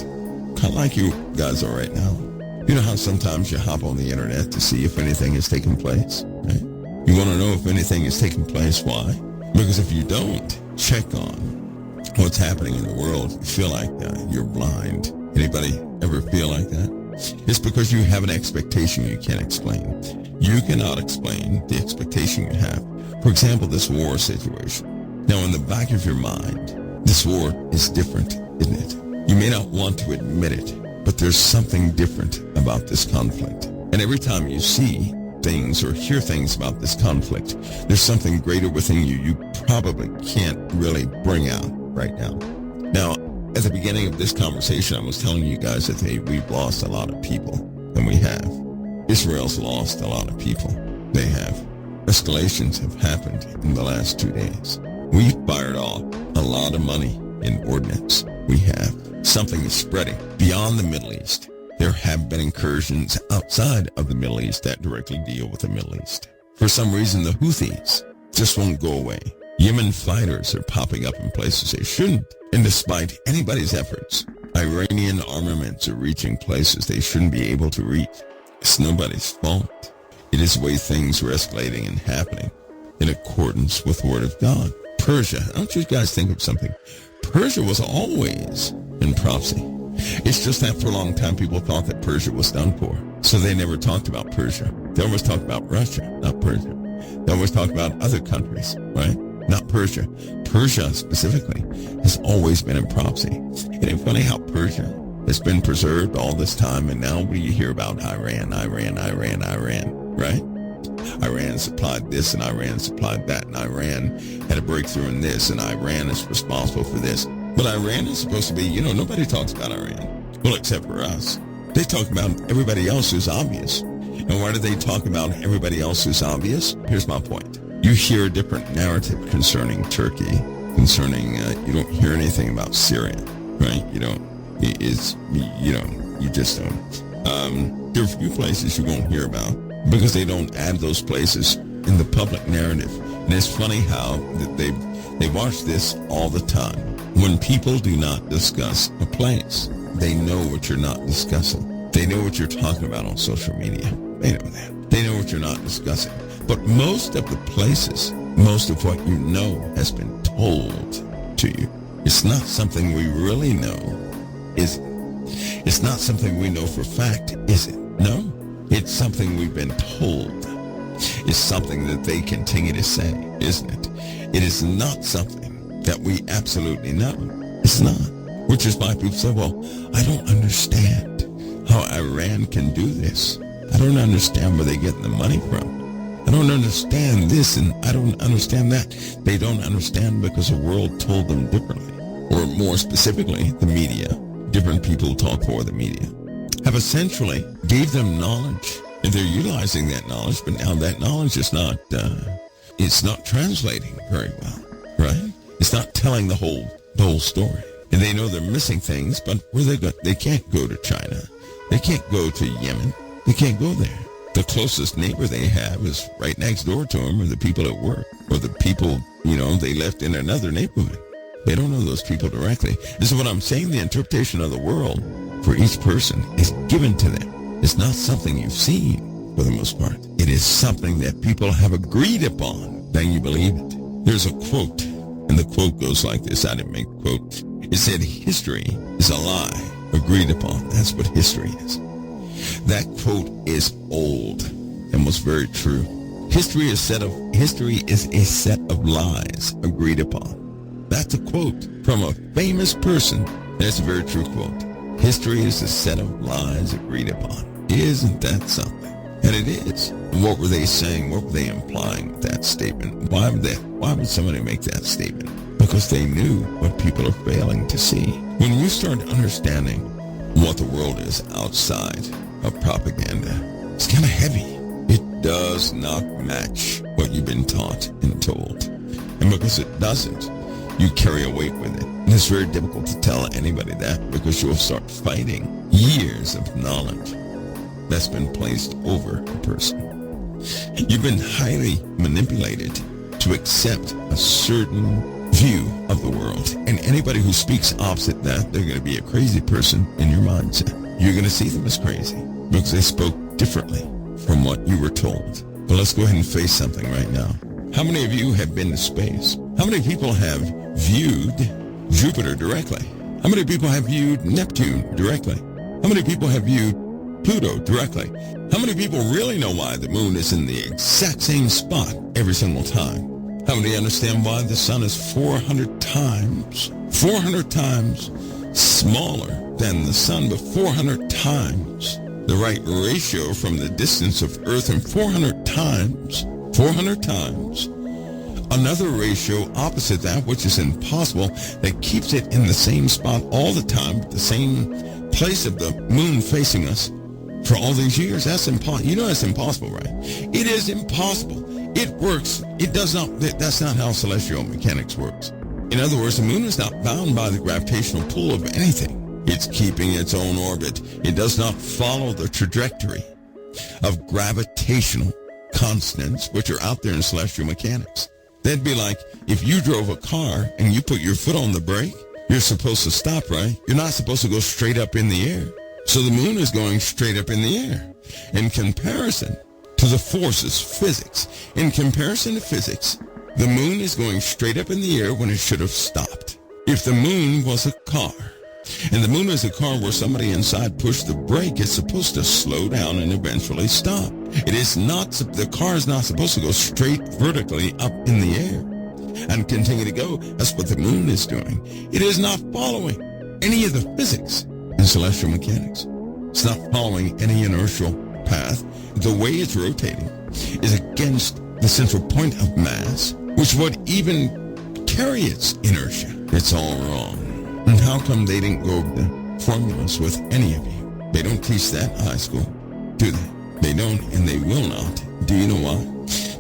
Kind of like you guys are right now. You know how sometimes you hop on the internet to see if anything has taken place, right? You want to know if anything has taken place. Why? Because if you don't check on what's happening in the world, you feel like you're blind. Anybody ever feel like that? It's because you have an expectation you can't explain. You cannot explain the expectation you have. For example, this war situation. Now, in the back of your mind, this war is different, isn't it? You may not want to admit it, but there's something different about this conflict. And every time you see things or hear things about this conflict, there's something greater within you probably can't really bring out right now. Now, at the beginning of this conversation, I was telling you guys that we've lost a lot of people, and we have. Israel's lost a lot of people. They have. Escalations have happened in the last 2 days. We've fired off a lot of money in ordnance. We have. Something is spreading beyond the Middle East. There have been incursions outside of the Middle East that directly deal with the Middle East. For some reason, the Houthis just won't go away. Yemen fighters are popping up in places they shouldn't. And despite anybody's efforts, Iranian armaments are reaching places they shouldn't be able to reach. It's nobody's fault. It is the way things are escalating and happening in accordance with the Word of God. Persia, I want you guys to think of something. Persia was always in prophecy. It's just that for a long time people thought that Persia was done for. So they never talked about Persia. They always talked about Russia, not Persia. They always talked about other countries, right? Not Persia. Persia specifically has always been in prophecy. Isn't it funny how Persia has been preserved all this time, and now we hear about Iran, right? Iran supplied this and Iran supplied that, and Iran had a breakthrough in this, and Iran is responsible for this. But Iran is supposed to be, nobody talks about Iran. Well, except for us. They talk about everybody else who's obvious. And why do they talk about everybody else who's obvious? Here's my point. You hear a different narrative concerning Turkey, you don't hear anything about Syria, right? You just don't. There are a few places you won't hear about because they don't add those places in the public narrative. And it's funny how they watch this all the time. When people do not discuss a place, they know what you're not discussing. They know what you're talking about on social media. They know that. They know what you're not discussing. But most of the places, most of what you know has been told to you. It's not something we really know, is it? It's not something we know for fact, is it? No. It's something we've been told. It's something that they continue to say, isn't it? It is not something that we absolutely know. It's not. Which is why people say, well, I don't understand how Iran can do this. I don't understand where they're getting the money from. I don't understand this and I don't understand that. They don't understand because the world told them differently. Or more specifically, the media. Different people talk for the media. Have essentially gave them knowledge. And they're utilizing that knowledge, but now that knowledge is not, it's not translating very well, right? It's not telling the whole story. And they know they're missing things, but where they go? They can't go to China. They can't go to Yemen. They can't go there. The closest neighbor they have is right next door to them, or the people at work, or the people, they left in another neighborhood. They don't know those people directly. This is what I'm saying. The interpretation of the world for each person is given to them. It's not something you've seen for the most part. It is something that people have agreed upon. Then you believe it. There's a quote, and the quote goes like this. I didn't make the quote. It said, history is a lie agreed upon. That's what history is. That quote is old and was very true. History is a set of lies agreed upon. That's a quote from a famous person. That's a very true quote. History is a set of lies agreed upon. Isn't that something? And it is. What were they saying? What were they implying with that statement? Why would somebody make that statement? Because they knew what people are failing to see. When you start understanding what the world is outside of propaganda, it's kind of heavy. It does not match what you've been taught and told. And because it doesn't, you carry a weight with it. And it's very difficult to tell anybody that, because you'll start fighting years of knowledge that's been placed over a person. You've been highly manipulated to accept a certain view of the world. And anybody who speaks opposite that, they're going to be a crazy person in your mindset. You're going to see them as crazy because they spoke differently from what you were told. But let's go ahead and face something right now. How many of you have been to space? How many people have viewed Jupiter directly? How many people have viewed Neptune directly? How many people have viewed Pluto directly? How many people really know why the moon is in the exact same spot every single time? How many understand why the sun is 400 times smaller than the sun, but 400 times the right ratio from the distance of Earth, and 400 times another ratio opposite that, which is impossible, that keeps it in the same spot all the time, the same place of the moon facing us for all these years? That's impossible. You know that's impossible, right? It is impossible. It works. It does not. That's not how celestial mechanics works. In other words, the moon is not bound by the gravitational pull of anything. It's keeping its own orbit. It does not follow the trajectory of gravitational constants, which are out there in celestial mechanics. That'd be like if you drove a car and you put your foot on the brake, you're supposed to stop, right? You're not supposed to go straight up in the air. So the moon is going straight up in the air. In comparison to the forces, physics, in comparison to physics, the moon is going straight up in the air when it should have stopped. If the moon was a car, and the moon is a car where somebody inside pushed the brake, it's supposed to slow down and eventually stop. It is not, the car is not supposed to go straight vertically up in the air and continue to go. That's what the moon is doing. It is not following any of the physics in celestial mechanics. It's not following any inertial path. The way it's rotating is against the central point of mass, which would even carry its inertia. It's all wrong. And how come they didn't go over the formulas with any of you? They don't teach that in high school, do they? They don't, and they will not. Do you know why?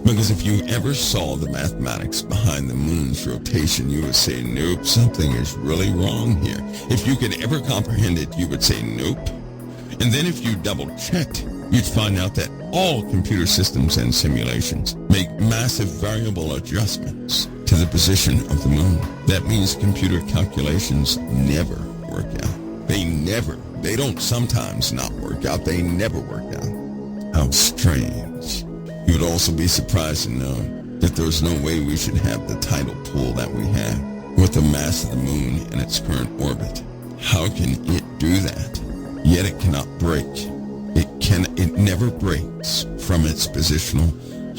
Because if you ever saw the mathematics behind the moon's rotation, you would say, nope, something is really wrong here. If you could ever comprehend it, you would say, nope. And then if you double-checked, you'd find out that all computer systems and simulations make massive variable adjustments to the position of the moon. That means computer calculations never work out. They don't sometimes not work out. They never work out. How strange. You would also be surprised to know that there's no way we should have the tidal pull that we have with the mass of the moon and its current orbit. How can it do that? Yet it cannot break. It never breaks from its positional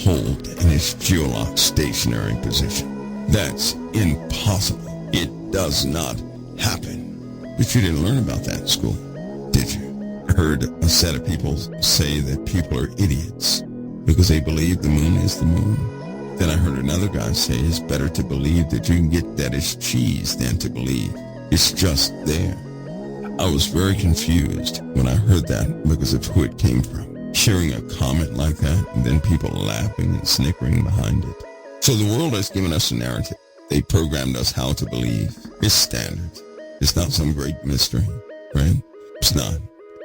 hold in its geolocked stationary position. That's impossible. It does not happen. But you didn't learn about that in school, did you? I heard a set of people say that people are idiots because they believe the moon is the moon. Then I heard another guy say it's better to believe that you can get that as cheese than to believe it's just there. I was very confused when I heard that because of who it came from. Sharing a comment like that and then people laughing and snickering behind it. So the world has given us a narrative. They programmed us how to believe. It's standard. It's not some great mystery, right? It's not.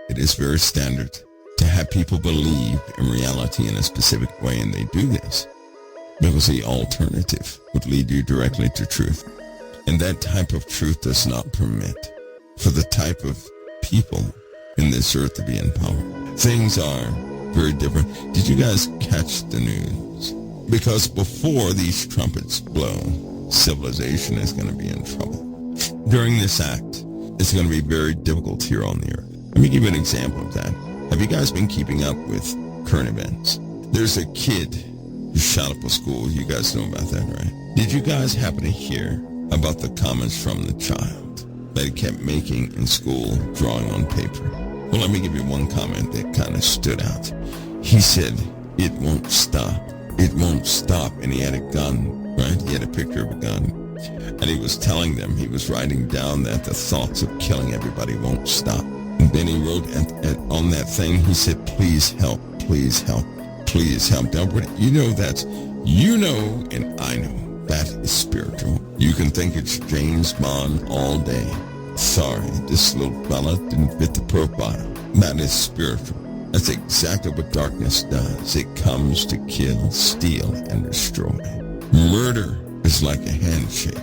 It is very standard to have people believe in reality in a specific way, and they do this because the alternative would lead you directly to truth. And that type of truth does not permit for the type of people in this earth to be in power. Things are very different. Did you guys catch the news? Because before these trumpets blow, civilization is going to be in trouble. During this act, it's going to be very difficult here on the earth. Let me give you an example of that. Have you guys been keeping up with current events? There's a kid who shot up a school. You guys know about that, right? Did you guys happen to hear about the comments from the child that he kept making in school, drawing on paper? Well, let me give you one comment that kind of stood out. he said, it won't stop. It won't stop. And he had a gun, right? He had a picture of a gun. And he was telling them, he was writing down that the thoughts of killing everybody won't stop. And then he wrote on that thing, he said, please help, please help, please help. Now, you know that's, you know, and I know, that is spiritual. You can think it's James Bond all day. Sorry, this little fella didn't fit the profile. That is spiritual. That's exactly what darkness does. It comes to kill, steal, and destroy. Murder is like a handshake.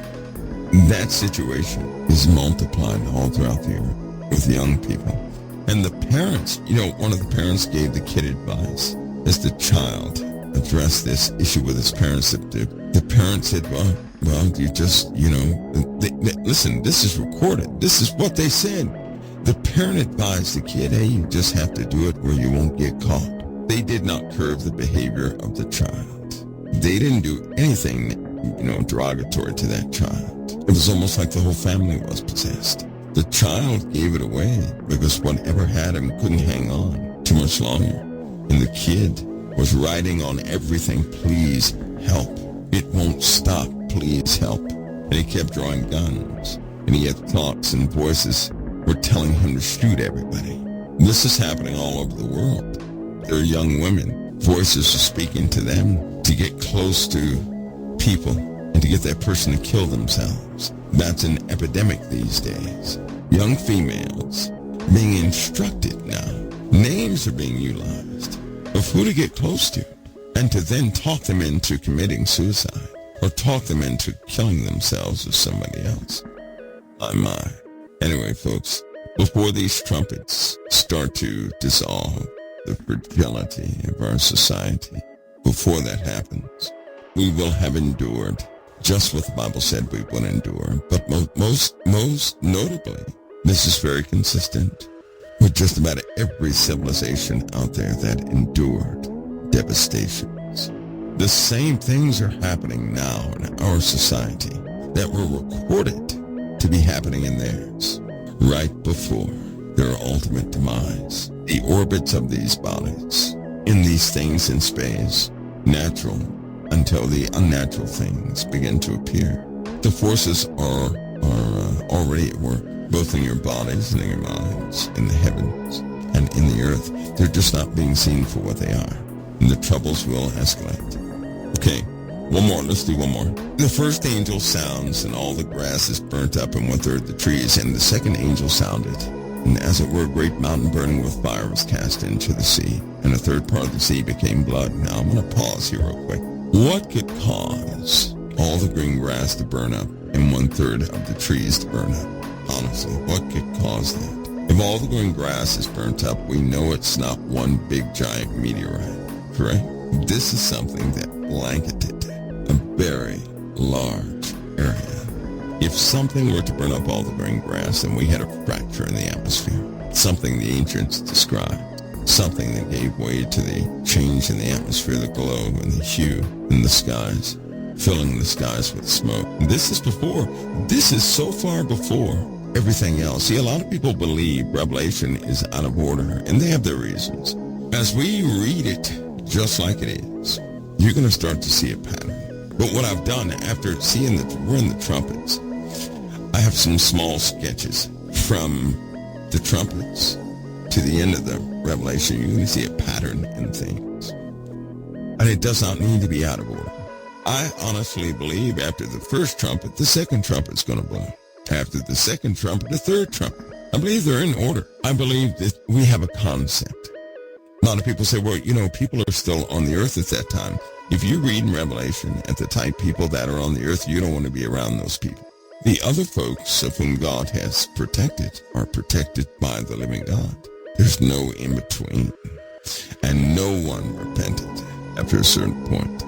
That situation is multiplied all throughout the earth with young people. And the parents, you know, one of the parents gave the kid advice as the child addressed this issue with his parents. The parent said, well, you just, you know, listen, this is recorded. This is what they said. The parent advised the kid, hey, you just have to do it where you won't get caught. They did not curb the behavior of the child. They didn't do anything, you know, derogatory to that child. It was almost like the whole family was possessed. The child gave it away because whatever had him couldn't hang on too much longer. And the kid was writing on everything, please help. It won't stop, please help. And he kept drawing guns. And he had thoughts and voices were telling him to shoot everybody. This is happening all over the world. There are young women. Voices are speaking to them to get close to people and to get that person to kill themselves. That's an epidemic these days. Young females being instructed now. Names are being utilized of who to get close to and to then talk them into committing suicide or talk them into killing themselves or somebody else. My. Anyway, folks, before these trumpets start to dissolve the fragility of our society, before that happens, we will have endured just what the Bible said we would endure. But most notably, this is very consistent with just about every civilization out there that endured devastations. The same things are happening now in our society that were recorded to be happening in theirs right before their ultimate demise. The orbits of these bodies in these things in space, natural until the unnatural things begin to appear. The forces are already at work, both in your bodies and in your minds, in the heavens and in the earth. They're just not being seen for what they are. And the troubles will escalate. Okay, one more. Let's do one more. The first angel sounds, and all the grass is burnt up, and 1/3 of the trees. And the second angel sounded, and as it were, a great mountain burning with fire was cast into the sea, and 1/3 part of the sea became blood. Now, I'm going to pause here real quick. What could cause all the green grass to burn up and 1/3 of the trees to burn up? Honestly, what could cause that? If all the green grass is burnt up, we know it's not one big giant meteorite, correct? This is something that blanketed a very large area. If something were to burn up all the green grass, then we had a fracture in the atmosphere, something the ancients described, something that gave way to the change in the atmosphere, the glow and the hue in the skies, filling the skies with smoke. This is so far before everything else. See, a lot of people believe Revelation is out of order, and they have their reasons. As we read it just like it is, you're going to start to see a pattern. But what I've done after seeing we're in the trumpets, I have some small sketches from the trumpets to the end of the Revelation. You're going to see a pattern in things. And it does not need to be out of order. I honestly believe after the first trumpet, the second trumpet's going to blow. After the second trumpet, the third trumpet. I believe they're in order. I believe that we have a concept. A lot of people say, well, you know, people are still on the earth at that time. If you read in Revelation at the type people that are on the earth, you don't want to be around those people. The other folks of whom God has protected are protected by the living God. There's no in between. And no one repented after a certain point.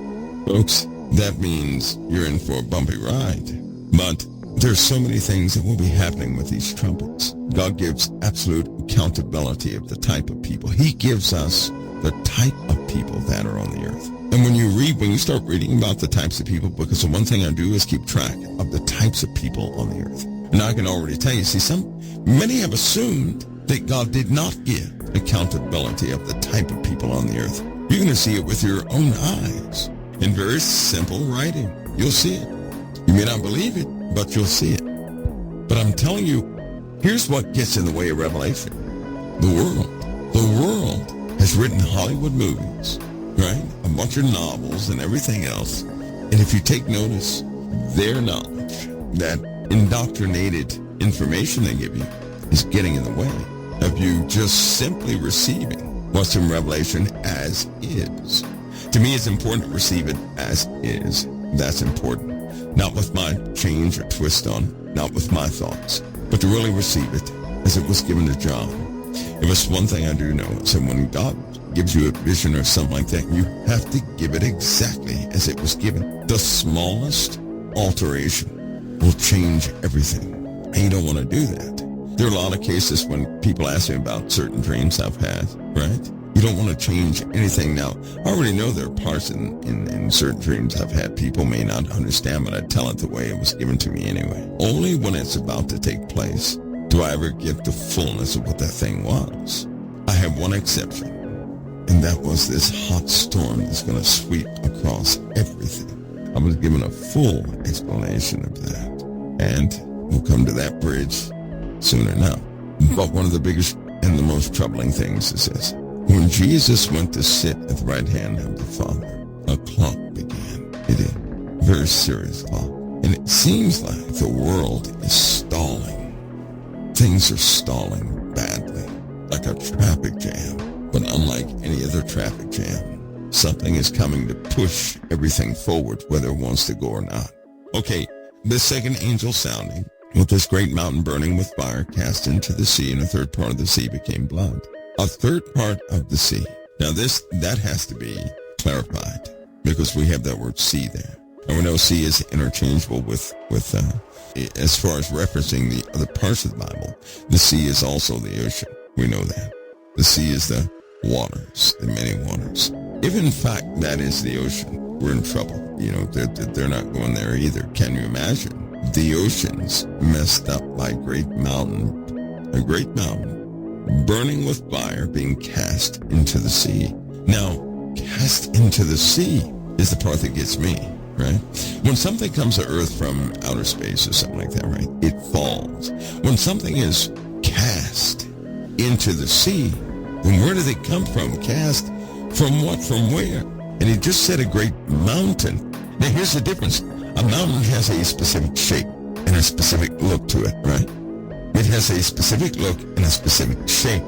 Folks, that means you're in for a bumpy ride. But there's so many things that will be happening with these trumpets. God gives absolute accountability of the type of people. He gives us the type of people that are on the earth. And when you start reading about the types of people, because the one thing I do is keep track of the types of people on the earth. And I can already tell you, see, many have assumed that God did not give accountability of the type of people on the earth. You're going to see it with your own eyes in very simple writing. You'll see it. You may not believe it, but you'll see it. But I'm telling you, here's what gets in the way of revelation. The world. The world has written Hollywood movies, right? A bunch of novels and everything else. And if you take notice, their knowledge, that indoctrinated information they give you, is getting in the way of you just simply receiving what's in Revelation as is. To me, it's important to receive it as is. That's important. Not with my change or twist on it, not with my thoughts, but to really receive it as it was given to John. It was one thing I do know, is that when God gives you a vision or something like that, you have to give it exactly as it was given. The smallest alteration will change everything, and you don't want to do that. There are a lot of cases when people ask me about certain dreams I've had, right? You don't want to change anything. Now, I already know there are parts in certain dreams I've had people may not understand, but I tell it the way it was given to me anyway. Only when it's about to take place do I ever get the fullness of what that thing was. I have one exception, and that was this hot storm that's going to sweep across everything. I was given a full explanation of that, and we'll come to that bridge soon enough. But one of the biggest and the most troubling things is this. When Jesus went to sit at the right hand of the Father, a clock began. It is a very serious clock. And it seems like the world is stalling. Things are stalling badly, like a traffic jam. But unlike any other traffic jam, something is coming to push everything forward, whether it wants to go or not. Okay, the second angel sounding, with this great mountain burning with fire cast into the sea, and a third part of the sea became blood. A third part of the sea. Now that has to be clarified, because we have that word sea there. And we know sea is interchangeable with as far as referencing the other parts of the Bible. The sea is also the ocean. We know that. The sea is the waters, the many waters. If in fact that is the ocean, we're in trouble. You know, they're not going there either. Can you imagine? The oceans messed up by a great mountain, burning with fire, being cast into the sea. Now, cast into the sea is the part that gets me, right? When something comes to Earth from outer space or something like that, right, it falls. When something is cast into the sea, then where do they come from? Cast from what? From where? And he just said a great mountain. Now, here's the difference. A mountain has a specific shape and a specific look to it, right? It has a specific look and a specific shape.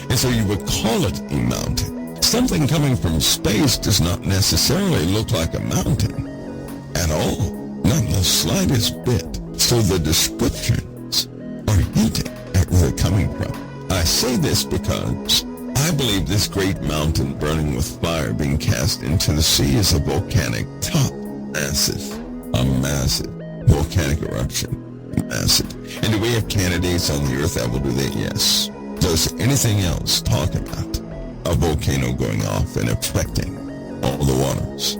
And so you would call it a mountain. Something coming from space does not necessarily look like a mountain at all. Not the slightest bit. So the descriptions are hinting at where they're coming from. I say this because I believe this great mountain burning with fire being cast into the sea is a volcanic top. Massive. A massive volcanic eruption. Massive. And do we have candidates on the earth that will do that? Yes. Does anything else talk about a volcano going off and affecting all the waters?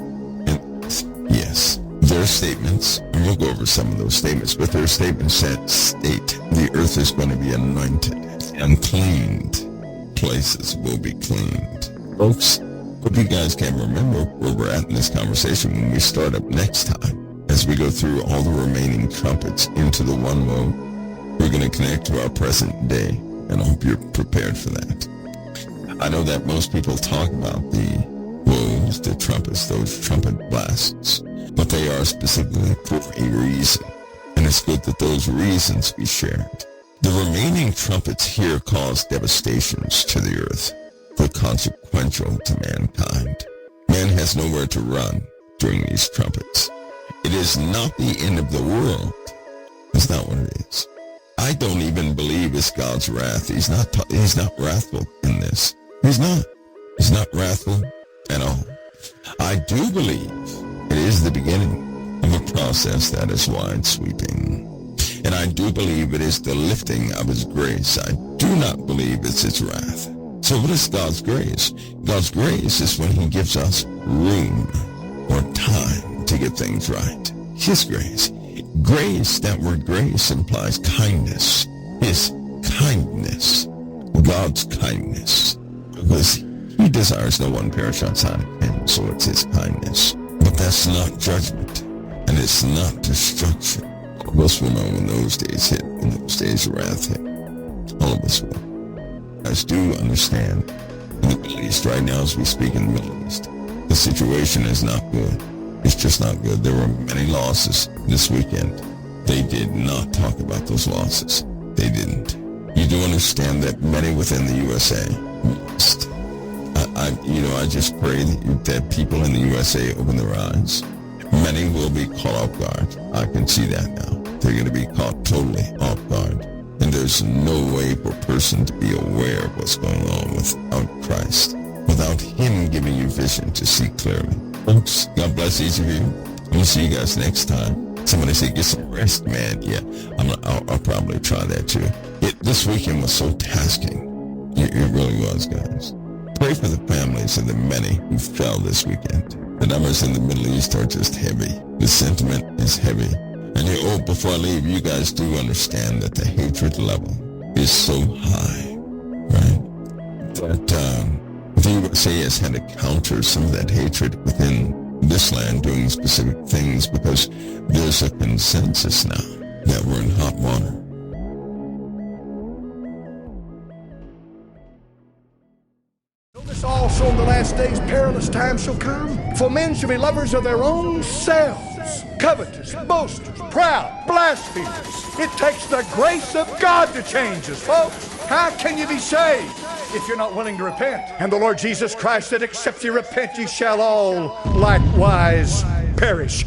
And yes. Their statements, and we'll go over some of those statements, but their statements state the earth is going to be anointed and cleaned. Places will be cleaned. Folks, hope you guys can remember where we're at in this conversation when we start up next time. As we go through all the remaining trumpets into the one woe, we're going to connect to our present day, and I hope you're prepared for that. I know that most people talk about the woes, the trumpets, those trumpet blasts, but they are specifically for a reason, and it's good that those reasons be shared. The remaining trumpets here cause devastations to the earth. They're consequential to mankind. Man has nowhere to run during these trumpets. It is not the end of the world. That's not what it is. I don't even believe it's God's wrath. He's not wrathful in this. He's not. He's not wrathful at all. I do believe it is the beginning of a process that is wide sweeping. And I do believe it is the lifting of his grace. I do not believe it's his wrath. So what is God's grace? God's grace is when he gives us room or time to get things right. His grace. Grace, that word grace implies kindness. His kindness. God's kindness. He desires no one perish outside of him, so it's his kindness. But that's not judgment, and it's not destruction. All of us will know when those days hit, when those days of wrath hit. All of us will. Guys, do understand, in the Middle East right now as we speak in the Middle East, the situation is not good. It's just not good. There were many losses this weekend. They did not talk about those losses. They didn't. You do understand that many within the USA lost. I just pray that people in the USA open their eyes. Many will be caught off guard. I can see that now. They're going to be caught totally off guard. And there's no way for a person to be aware of what's going on without Christ, without him giving you vision to see clearly. Folks, God bless each of you. I'm going to see you guys next time. Somebody say, get some rest, man. Yeah, I'll probably try that too. This weekend was so tasking. It really was, guys. Pray for the families of the many who fell this weekend. The numbers in the Middle East are just heavy. The sentiment is heavy. And before I leave, you guys do understand that the hatred level is so high, right? That the USA has had to counter some of that hatred within this land doing specific things because there's a consensus now that we're in hot water. Notice also in the last days perilous times shall come. For men shall be lovers of their own selves, covetous, boasters, proud, blasphemers. It takes the grace of God to change us, folks. How can you be saved if you're not willing to repent? And the Lord Jesus Christ said, except ye repent, ye shall all likewise perish.